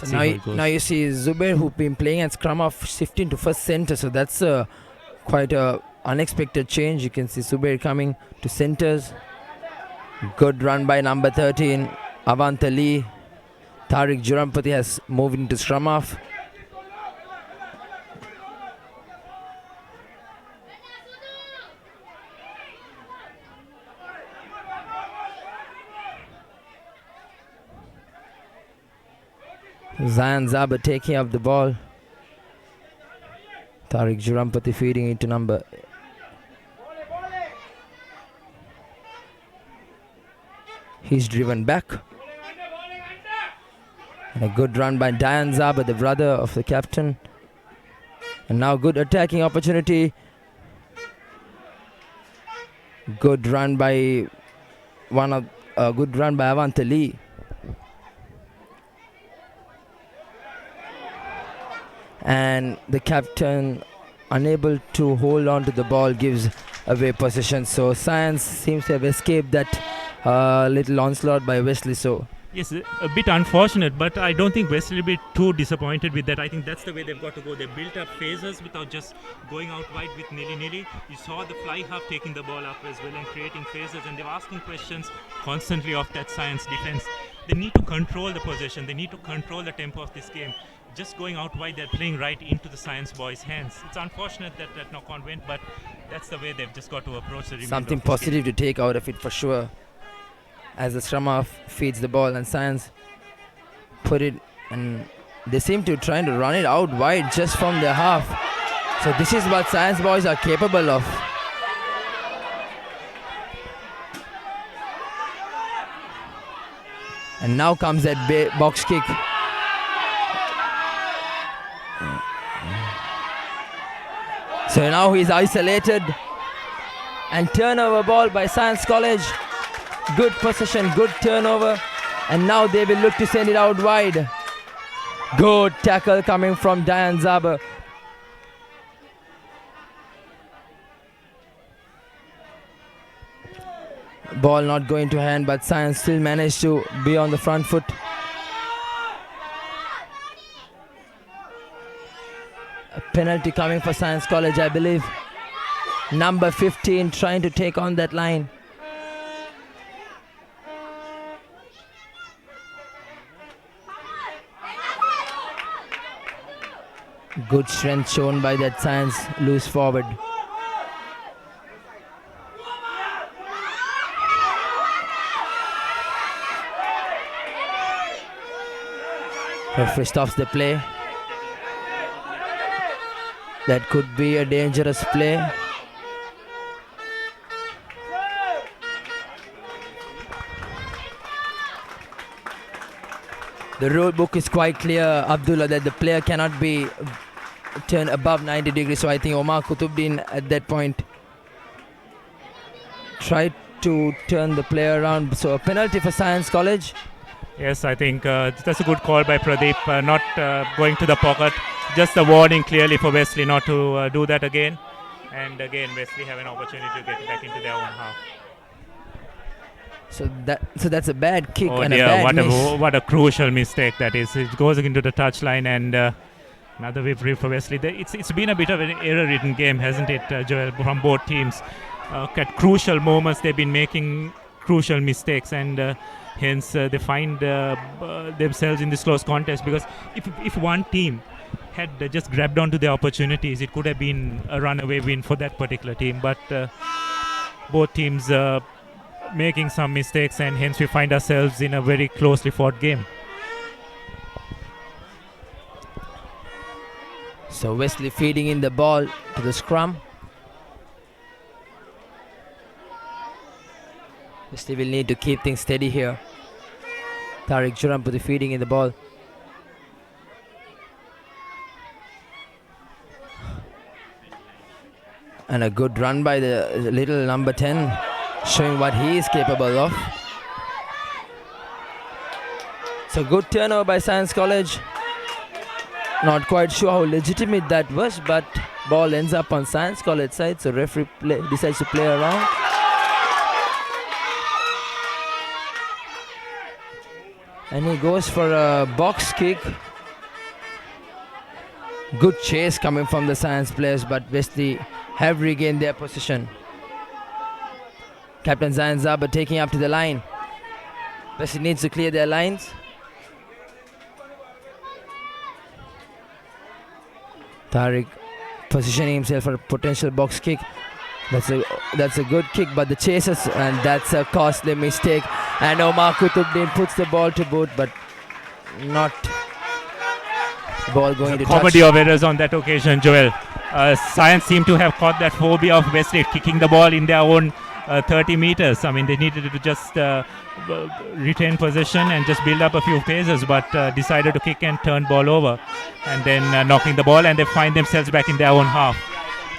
now you see Zubair, who've been playing at scrum half, shifting to first centre. So that's quite a unexpected change. You can see Zubair coming to centres. Good run by number 13, Avant Ali. Tariq Jurampati has moved into scrum half. Zayan Zaber taking up the ball. Tariq Jurampati feeding it to number He's driven back. And a good run by Dian Zaba, the brother of the captain. And now good attacking opportunity. Good run by Avanta Lee. And the captain, unable to hold on to the ball, gives away possession. So Science seems to have escaped that little onslaught by Wesley. So Yes, a bit unfortunate, but I don't think Wesley will be too disappointed with that. I think that's the way they've got to go. They built up phases without just going out wide with nilly-nilly. You saw the fly half taking the ball up as well and creating phases, and they're asking questions constantly of that Science defense. They need to control the possession. They need to control the tempo of this game. Just going out wide, they're playing right into the Science boys' hands. It's unfortunate that that knock-on went, but that's the way they've just got to approach the remainder something of this positive game. to take out of it for sure. As the scrum half feeds the ball and Science put it, and they seem to trying to run it out wide just from the half. So this is what Science boys are capable of. And now comes that box kick. So now he's isolated, and turnover ball by Science College. Good possession, good turnover, and now they will look to send it out wide. Good tackle coming from Dian Zaba. Ball not going to hand, but Science still managed to be on the front foot. A penalty coming for Science College, I believe. Number 15 trying to take on that line. Good strength shown by that Science loose forward. Referee stops the play. That could be a dangerous play. The rule book is quite clear, Abdullah, that the player cannot be turned above 90 degrees. So I think Omar Kutubuddin at that point tried to turn the player around. So a penalty for Science College. Yes, I think that's a good call by Pradeep, not going to the pocket. Just a warning clearly for Wesley not to do that again. And again, Wesley have an opportunity to get back into their own half. So that's a bad kick Oh and dear, a bad miss. what a crucial mistake that is. It goes into the touchline, and another whip for Wesley. It's been a bit of an error-ridden game, hasn't it, Joel, from both teams. At crucial moments, they've been making crucial mistakes, and hence they find themselves in this close contest. Because if one team had just grabbed onto their opportunities, it could have been a runaway win for that particular team. But both teams making some mistakes, and hence we find ourselves in a very closely fought game. So Wesley feeding in the ball to the scrum. Wesley will need to keep things steady here. Tariq Jurampudi feeding in the ball. And a good run by the little number 10, showing what he is capable of. So good turnover by Science College. Not quite sure how legitimate that was, but ball ends up on Science College side, so referee decides to play around. And he goes for a box kick. Good chase coming from the Science players, but Wesley have regained their position. Captain Zain Zaba taking up to the line. Wesley needs to clear their lines. Tariq positioning himself for a potential box kick. That's a good kick, but the chases, and that's a costly mistake. And Omar Kutubuddin puts the ball to boot, but not ball going to touch. Comedy of errors on that occasion, Joel. Science seemed to have caught that phobia of Wesley kicking the ball in their own 30 meters. I mean, they needed to just retain possession and just build up a few phases, but decided to kick and turn ball over, and then knocking the ball, and they find themselves back in their own half.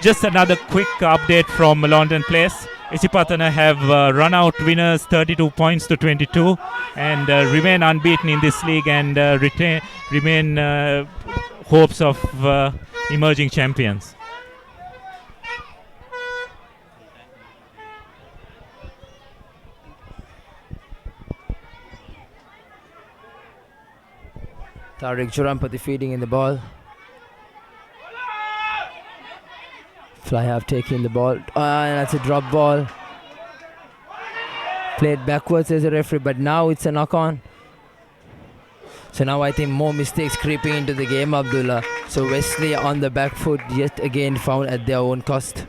Just another quick update from London Place. Isipatana have run out winners 32 points to 22 and remain unbeaten in this league and remain hopes of emerging champions. Tariq Churampati feeding in the ball. Fly half taking the ball. And that's a drop ball. Played backwards as a referee, but now it's a knock on. So now I think more mistakes creeping into the game, Abdullah. So Wesley on the back foot yet again found at their own cost.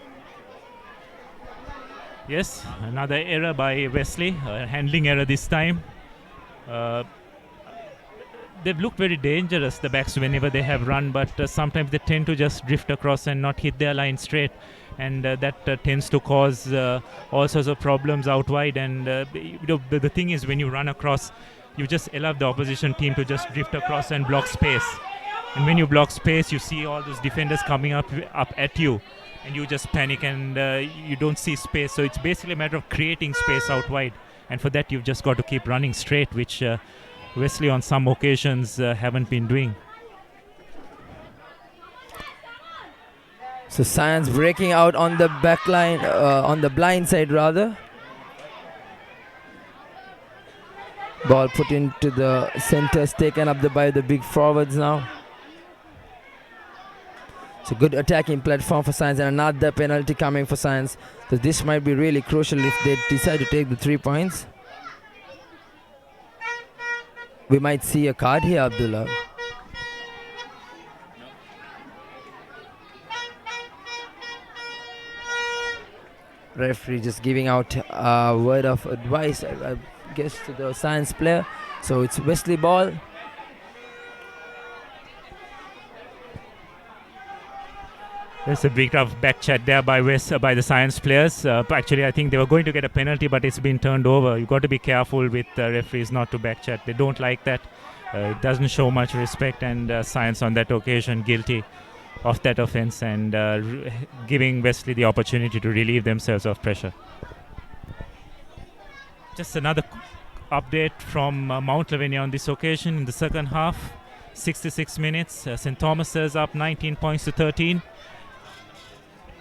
Yes, another error by Wesley, handling error this time. They've looked very dangerous, the backs, whenever they have run, but sometimes they tend to just drift across and not hit their line straight, and that tends to cause all sorts of problems out wide. And the thing is, when you run across, you just allow the opposition team to just drift across and block space. And when you block space, you see all those defenders coming up at you, and you just panic and you don't see space. So it's basically a matter of creating space out wide, and for that you've just got to keep running straight, which Wesley on some occasions haven't been doing. So Science breaking out on the back line, on the blind side rather. Ball put into the centers, taken up by the big forwards now. It's a good attacking platform for Science, and another penalty coming for Science. So this might be really crucial if they decide to take the 3 points. We might see a card here, Abdullah. Referee just giving out a word of advice, I guess, to the Science player. So it's Wesley ball. There's a big of back chat there by the Science players. Actually, I think they were going to get a penalty, but it's been turned over. You've got to be careful with referees not to back chat. They don't like that. It doesn't show much respect, and Science on that occasion guilty of that offence, and giving Wesley the opportunity to relieve themselves of pressure. Just another update from Mount Lavinia on this occasion in the second half. 66 minutes. St. Thomas's up 19 points to 13.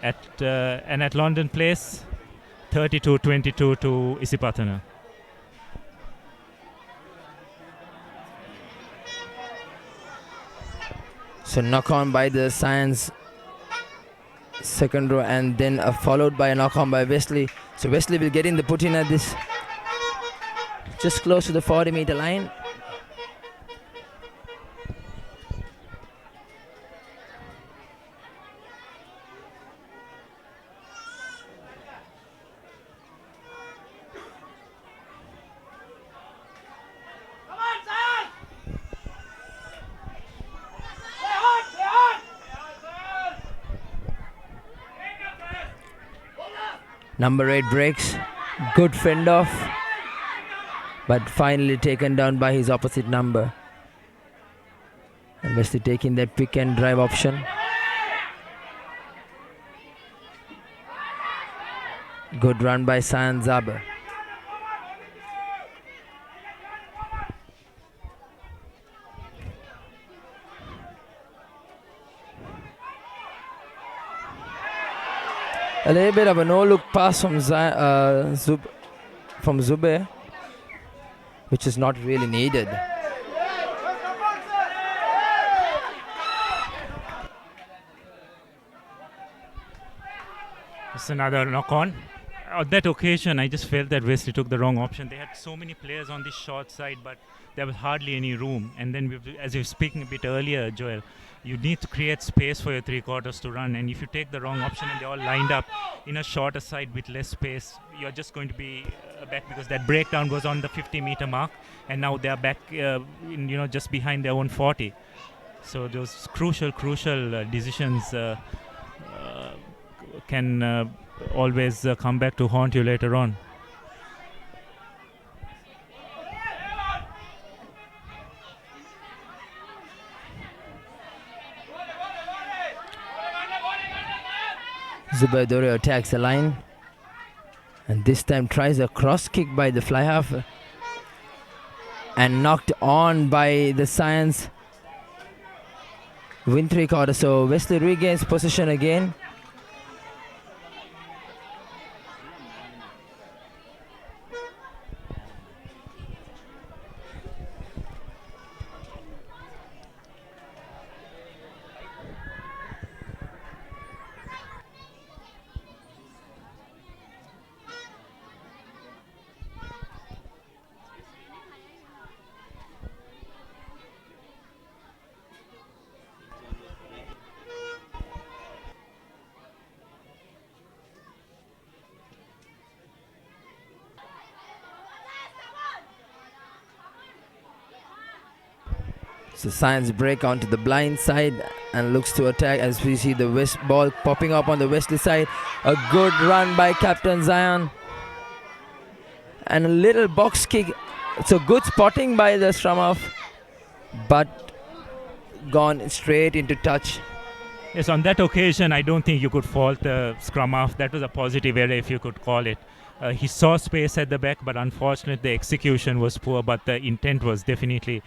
At London Place, 32-22 to Isipatana. So knock on by the Science second row, and then followed by a knock on by Wesley. So Wesley will get in the put in at this, just close to the 40-meter line. Number 8 breaks, good fend off, but finally taken down by his opposite number. And Wesley taking that pick and drive option. Good run by Sayan Zaber. A little bit of a no-look pass from Zube, which is not really needed. It's another knock-on. On that occasion, I just felt that Wesley took the wrong option. They had so many players on this short side, but there was hardly any room. And then, as you were speaking a bit earlier, Joel, you need to create space for your three quarters to run. And if you take the wrong option and they're all lined up in a shorter side with less space, you're just going to be back, because that breakdown was on the 50-meter mark, and now they're back, just behind their own 40. So those crucial decisions can always come back to haunt you later on. Zubaydori attacks the line, and this time tries a cross kick by the fly half and knocked on by the Science win 3/4. So Wesley regains possession again. So Science break onto the blind side and looks to attack as we see the West ball popping up on the Wesley side. A good run by Captain Zion. And a little box kick. So good spotting by the scrum half, but gone straight into touch. Yes, on that occasion, I don't think you could fault the scrum half. That was a positive error, if you could call it. He saw space at the back, but unfortunately the execution was poor, but the intent was definitely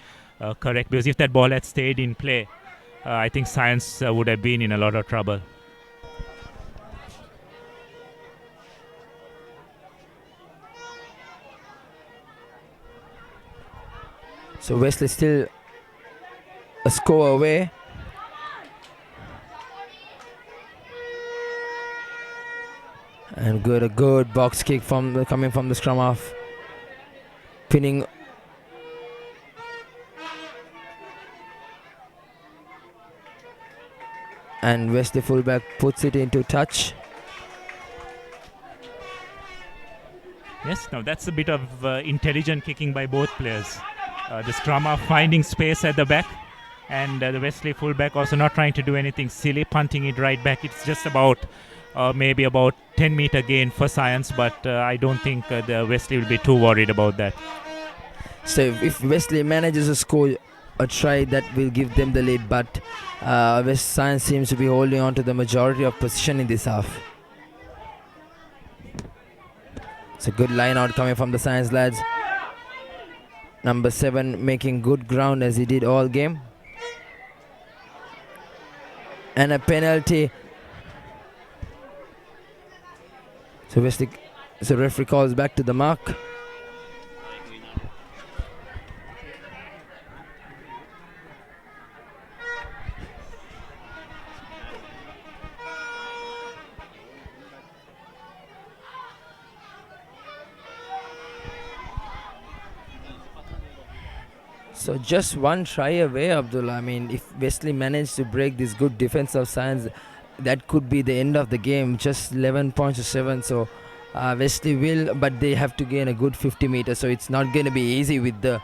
correct, because if that ball had stayed in play, I think Science would have been in a lot of trouble. So Wesley still a score away. And a good box kick coming from the scrum half, pinning. And Wesley fullback puts it into touch. Yes, now that's a bit of intelligent kicking by both players. The scrum half finding space at the back, and the Wesley fullback also not trying to do anything silly, punting it right back. It's just about maybe about 10-meter gain for Science, but I don't think the Wesley will be too worried about that. So if Wesley manages to score a try, that will give them the lead, but West Science seems to be holding on to the majority of position in this half. It's a good line out coming from the Science lads. Number 7 making good ground as he did all game. And a penalty. So Wesley, so referee calls back to the mark. So just one try away, Abdullah. I mean, if Wesley managed to break this good defense of Science, that could be the end of the game. Just 11 points to 7. So Wesley will, but they have to gain a good 50 meters. So it's not going to be easy with the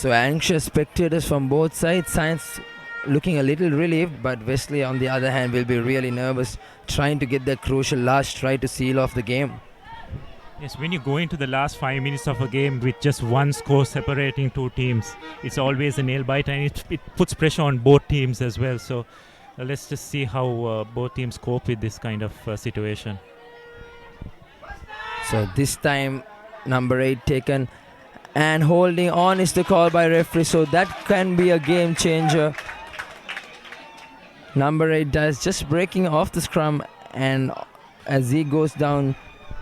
So anxious spectators from both sides. Science looking a little relieved, but Wesley on the other hand will be really nervous, trying to get that crucial last try to seal off the game. Yes, when you go into the last 5 minutes of a game with just one score separating two teams, it's always a nail biter, and it puts pressure on both teams as well. So let's just see how both teams cope with this kind of situation. So this time number 8 taken, and holding on is the call by referee. So that can be a game changer. Number 8 does just breaking off the scrum, and as he goes down,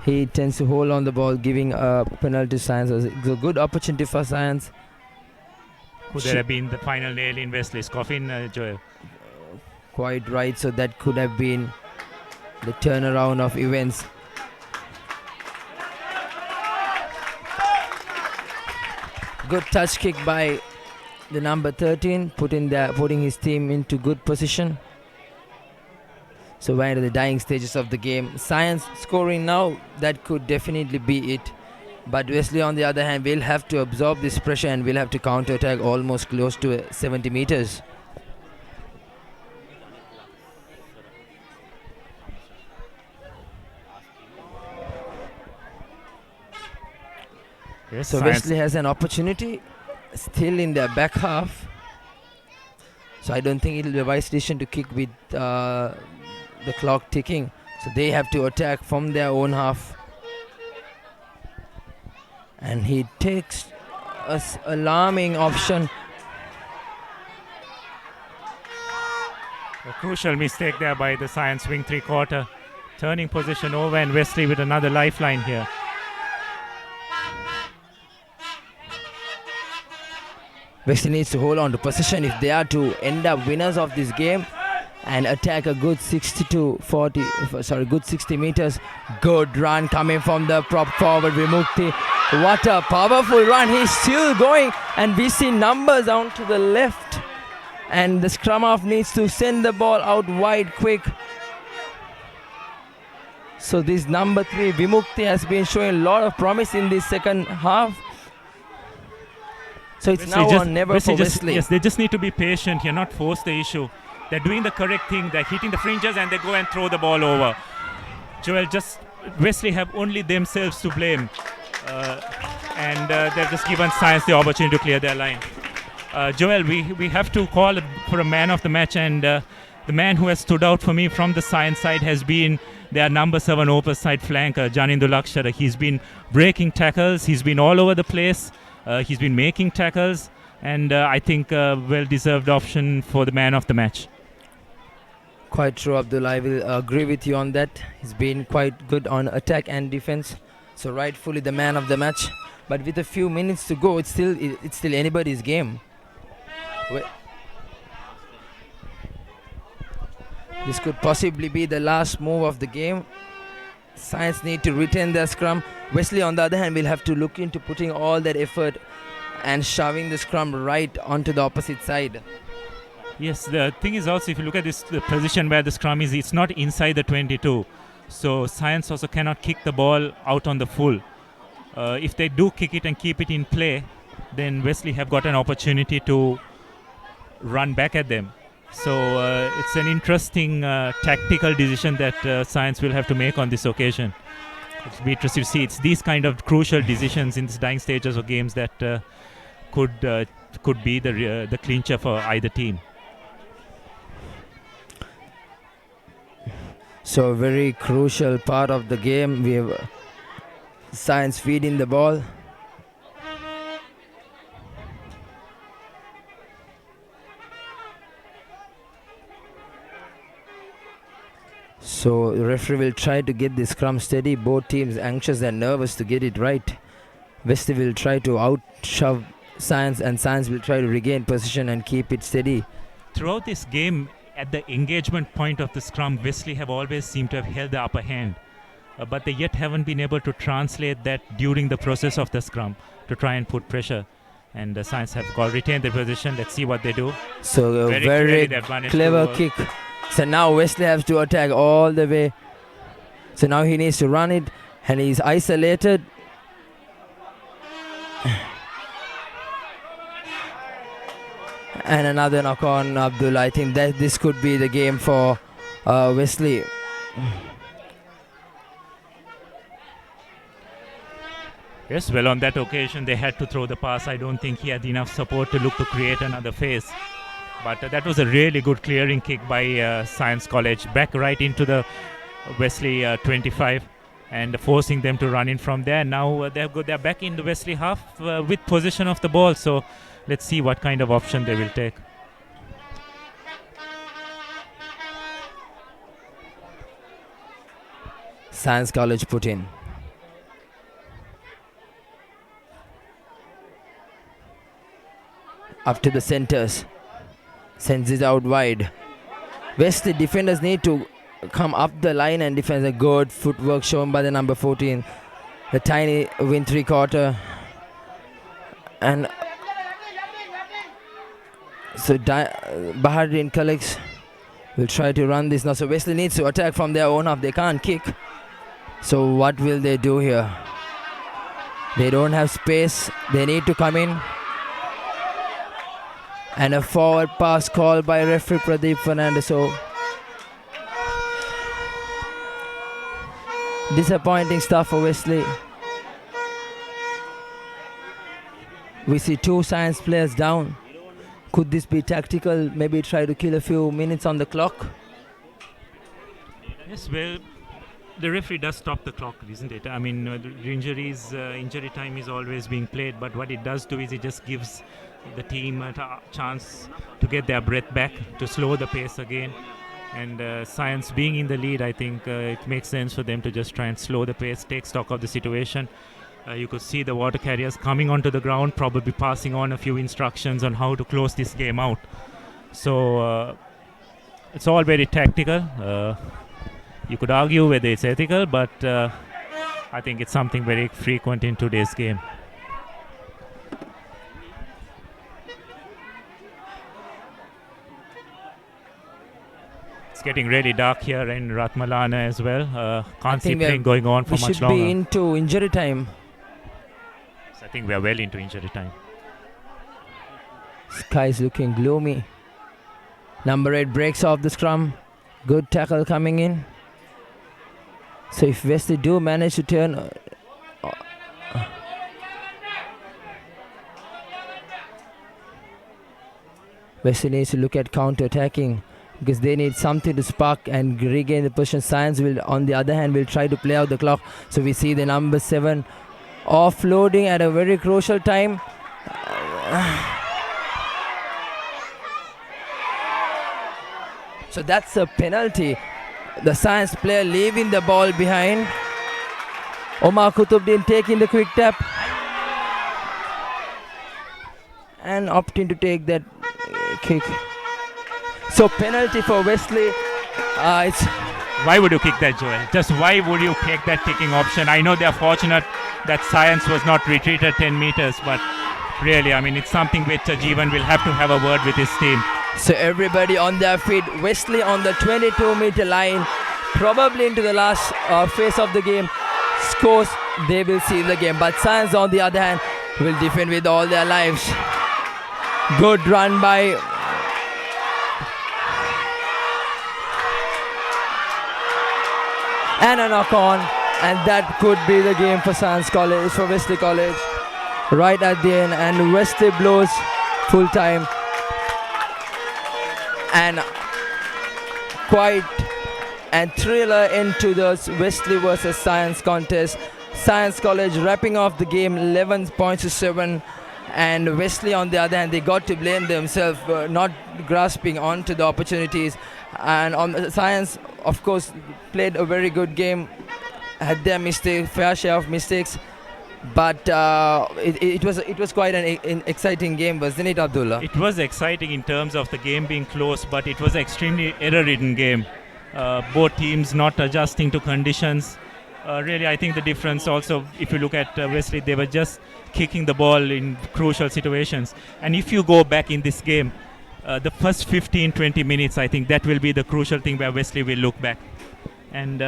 he tends to hold on the ball, giving a penalty to Science. It's a good opportunity for Science. Could there have been the final nail in Wesley's coffin, Joel? Quite right. So that could have been the turnaround of events. Good touch kick by the number 13, putting his team into good position. So we're into the dying stages of the game. Science scoring now, that could definitely be it. But Wesley on the other hand will have to absorb this pressure and will have to counter-attack almost close to 70 meters. Yes, So Science. Wesley has an opportunity still in their back half. So I don't think it will be a wise decision to kick with the clock ticking. So they have to attack from their own half. And he takes an alarming option. A crucial mistake there by the Science wing three-quarter. Turning position over, and Wesley with another lifeline here. Wesley needs to hold on to possession if they are to end up winners of this game and attack a good 60 meters. Good run coming from the prop forward Vimukti. What a powerful run. He's still going, and we see numbers down to the left. And the scrum half needs to send the ball out wide quick. So this number 3 Vimukti has been showing a lot of promise in this second half. So it's Wesley now just- or never for Wesley. Yes, they just need to be patient here, not force the issue. They're doing the correct thing. They're hitting the fringes and they go and throw the ball over. Joel, Wesley have only themselves to blame. And they've just given Science the opportunity to clear their line. Joel, we have to call for a man of the match, and the man who has stood out for me from the Science side has been their number 7 opposite flanker, Janindu Lakshara. He's been breaking tackles. He's been all over the place. He's been making tackles, and I think a well-deserved option for the man of the match. Quite true, Abdul. I will agree with you on that. He's been quite good on attack and defense. So rightfully the man of the match. But with a few minutes to go, it's still anybody's game. This could possibly be the last move of the game. Science need to retain their scrum. Wesley, on the other hand, will have to look into putting all that effort and shoving the scrum right onto the opposite side. Yes, the thing is also, if you look at this, the position where the scrum is, it's not inside the 22. So Science also cannot kick the ball out on the full. If they do kick it and keep it in play, then Wesley have got an opportunity to run back at them. So it's an interesting tactical decision that Science will have to make on this occasion. It'll be interesting to see. It's these kind of crucial decisions in these dying stages of games that could be the clincher for either team. So a very crucial part of the game. We have Science feeding the ball. So the referee will try to get the scrum steady. Both teams anxious and nervous to get it right. Wesley will try to out-shove Science, and Science will try to regain position and keep it steady. Throughout this game, at the engagement point of the scrum, Wesley have always seemed to have held the upper hand. But they yet haven't been able to translate that during the process of the scrum to try and put pressure. And the Science have retained their position. Let's see what they do. So a Very very clearly they've managed clever to, kick. So now Wesley has to attack all the way. So now he needs to run it, and he's isolated. And another knock on Abdul. I think that this could be the game for Wesley. Yes, well, on that occasion they had to throw the pass. I don't think he had enough support to look to create another phase. But that was a really good clearing kick by Science College, back right into the Wesley 25, and forcing them to run in from there. Now they're back in the Wesley half with possession of the ball. So let's see what kind of option they will take. Science College put in. Up to the centers. Sends it out wide. Wesley defenders need to come up the line and defend. A good footwork shown by the number 14. The tiny win three-quarter. And so Bahadrin collects. Will try to run this now. So Wesley needs to attack from their own half. They can't kick. So what will they do here? They don't have space. They need to come in. And a forward pass called by referee Pradeep Fernandez. So disappointing stuff for Wesley. We see 2 Science players down. Could this be tactical? Maybe try to kill a few minutes on the clock? Yes, well, the referee does stop the clock, isn't it? I mean, the injury time is always being played, but what it does do is it just gives the team a chance to get their breath back, to slow the pace again. And Science being in the lead, I think it makes sense for them to just try and slow the pace, take stock of the situation. You could see the water carriers coming onto the ground, probably passing on a few instructions on how to close this game out. So it's all very tactical. You could argue whether it's ethical, but I think it's something very frequent in today's game. It's getting really dark here in Ratmalana as well. Can't see playing going on for much We should longer. be into injury time. So I think we are well into injury time. Sky's looking gloomy. Number 8 breaks off the scrum. Good tackle coming in. So if Wesley do manage to turn... Wesley needs to look at counter-attacking because they need something to spark and regain the position. Science will, on the other hand, will try to play out the clock. So we see the number 7 offloading at a very crucial time. So that's a penalty. The Science player leaving the ball behind. Omar Kutubdin taking the quick tap and opting to take that kick. So penalty for Wesley. Why would you kick that, Joel? Just why would you take that kicking option? I know they're fortunate that Science was not retreated 10 meters, but really, I mean, it's something which Jeevan will have to have a word with his team. So everybody on their feet. Wesley on the 22-meter line, probably into the last phase of the game. Scores, they will seal the game. But Science, on the other hand, will defend with all their lives. Good run by and a knock on, and that could be the game for Science College, for Wesley College. Right at the end, and Wesley blows full time. And quite a thriller into the Wesley versus Science contest. Science College wrapping off the game 11 points to 7, and Wesley on the other hand, they got to blame themselves for not grasping onto the opportunities. And on Science, of course, played a very good game, had their fair share of mistakes, but it was quite an exciting game, wasn't it, Abdullah? It was exciting in terms of the game being close, but it was an extremely error-ridden game. Both teams not adjusting to conditions. Really, I think the difference also, if you look at Wesley, they were just kicking the ball in crucial situations. And if you go back in this game, the first 15-20 minutes, I think that will be the crucial thing where Wesley will look back. And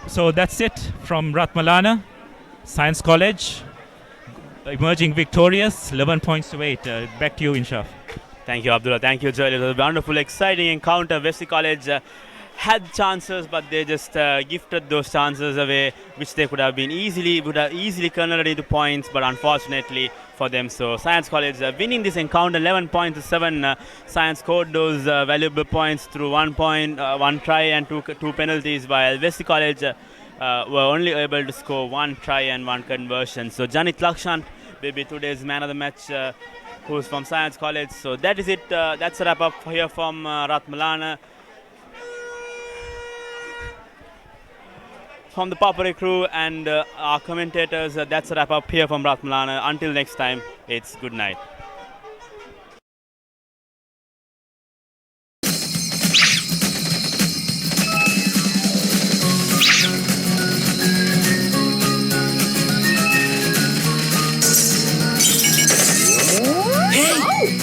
so that's it from Ratmalana. Science College emerging victorious, 11 points to 8. Back to you, Inshaf. Thank you, Abdullah. Thank you, Joel. It was a wonderful, exciting encounter. Wesley College had chances, but they just gifted those chances away, which they would have easily converted into points, but unfortunately for them. So Science College winning this encounter 11 points to 7. Science scored those valuable points through 1 point, 1 try and two penalties, while Wesley College were only able to score 1 try and 1 conversion. So Janit Lakshant will be today's man of the match, who's from Science College. So that is it. That's a wrap up here from Ratmalana. From the ThePapare crew and our commentators, that's a wrap up here from Ratmalana. Until next time, it's good night.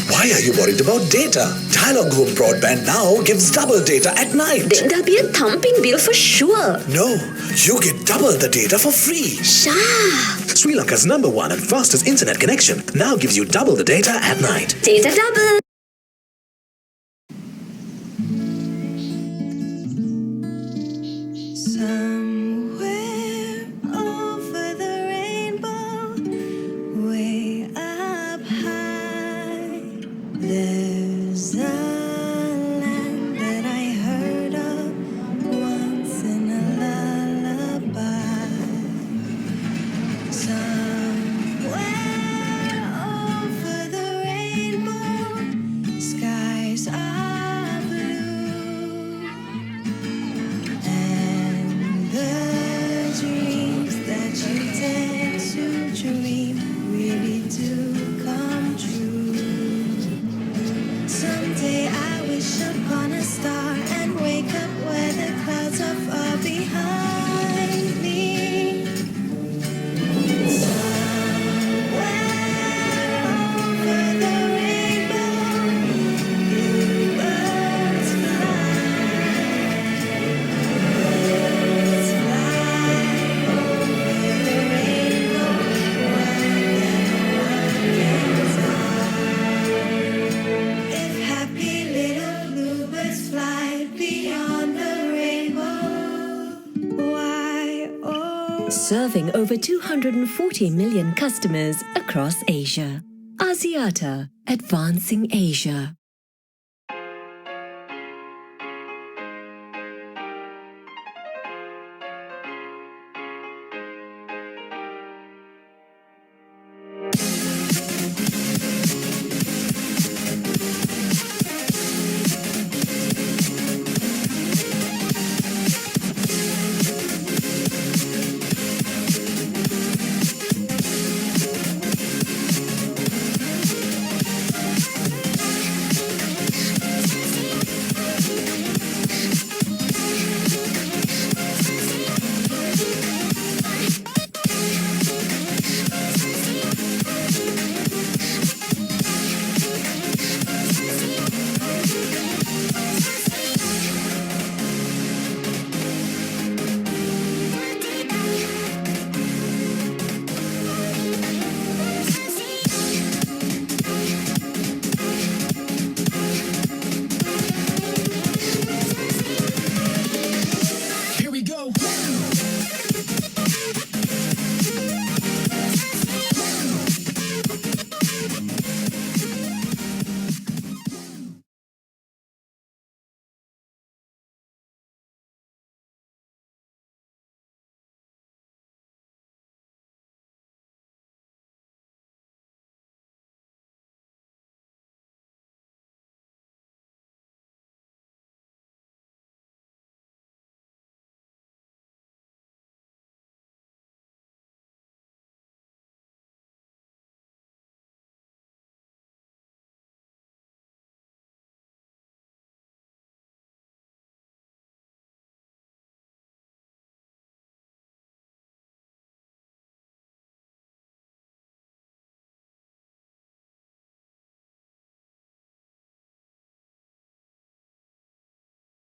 Why are you worried about data? Dialog Home Broadband now gives double data at night. Then there'll be a thumping bill for sure. No, you get double the data for free. Sha! Sri Lanka's #1 and fastest internet connection now gives you double the data at night. Data double. Somewhere over the rainbow, way out. serving over 240 million customers across Asia. Axiata, advancing Asia.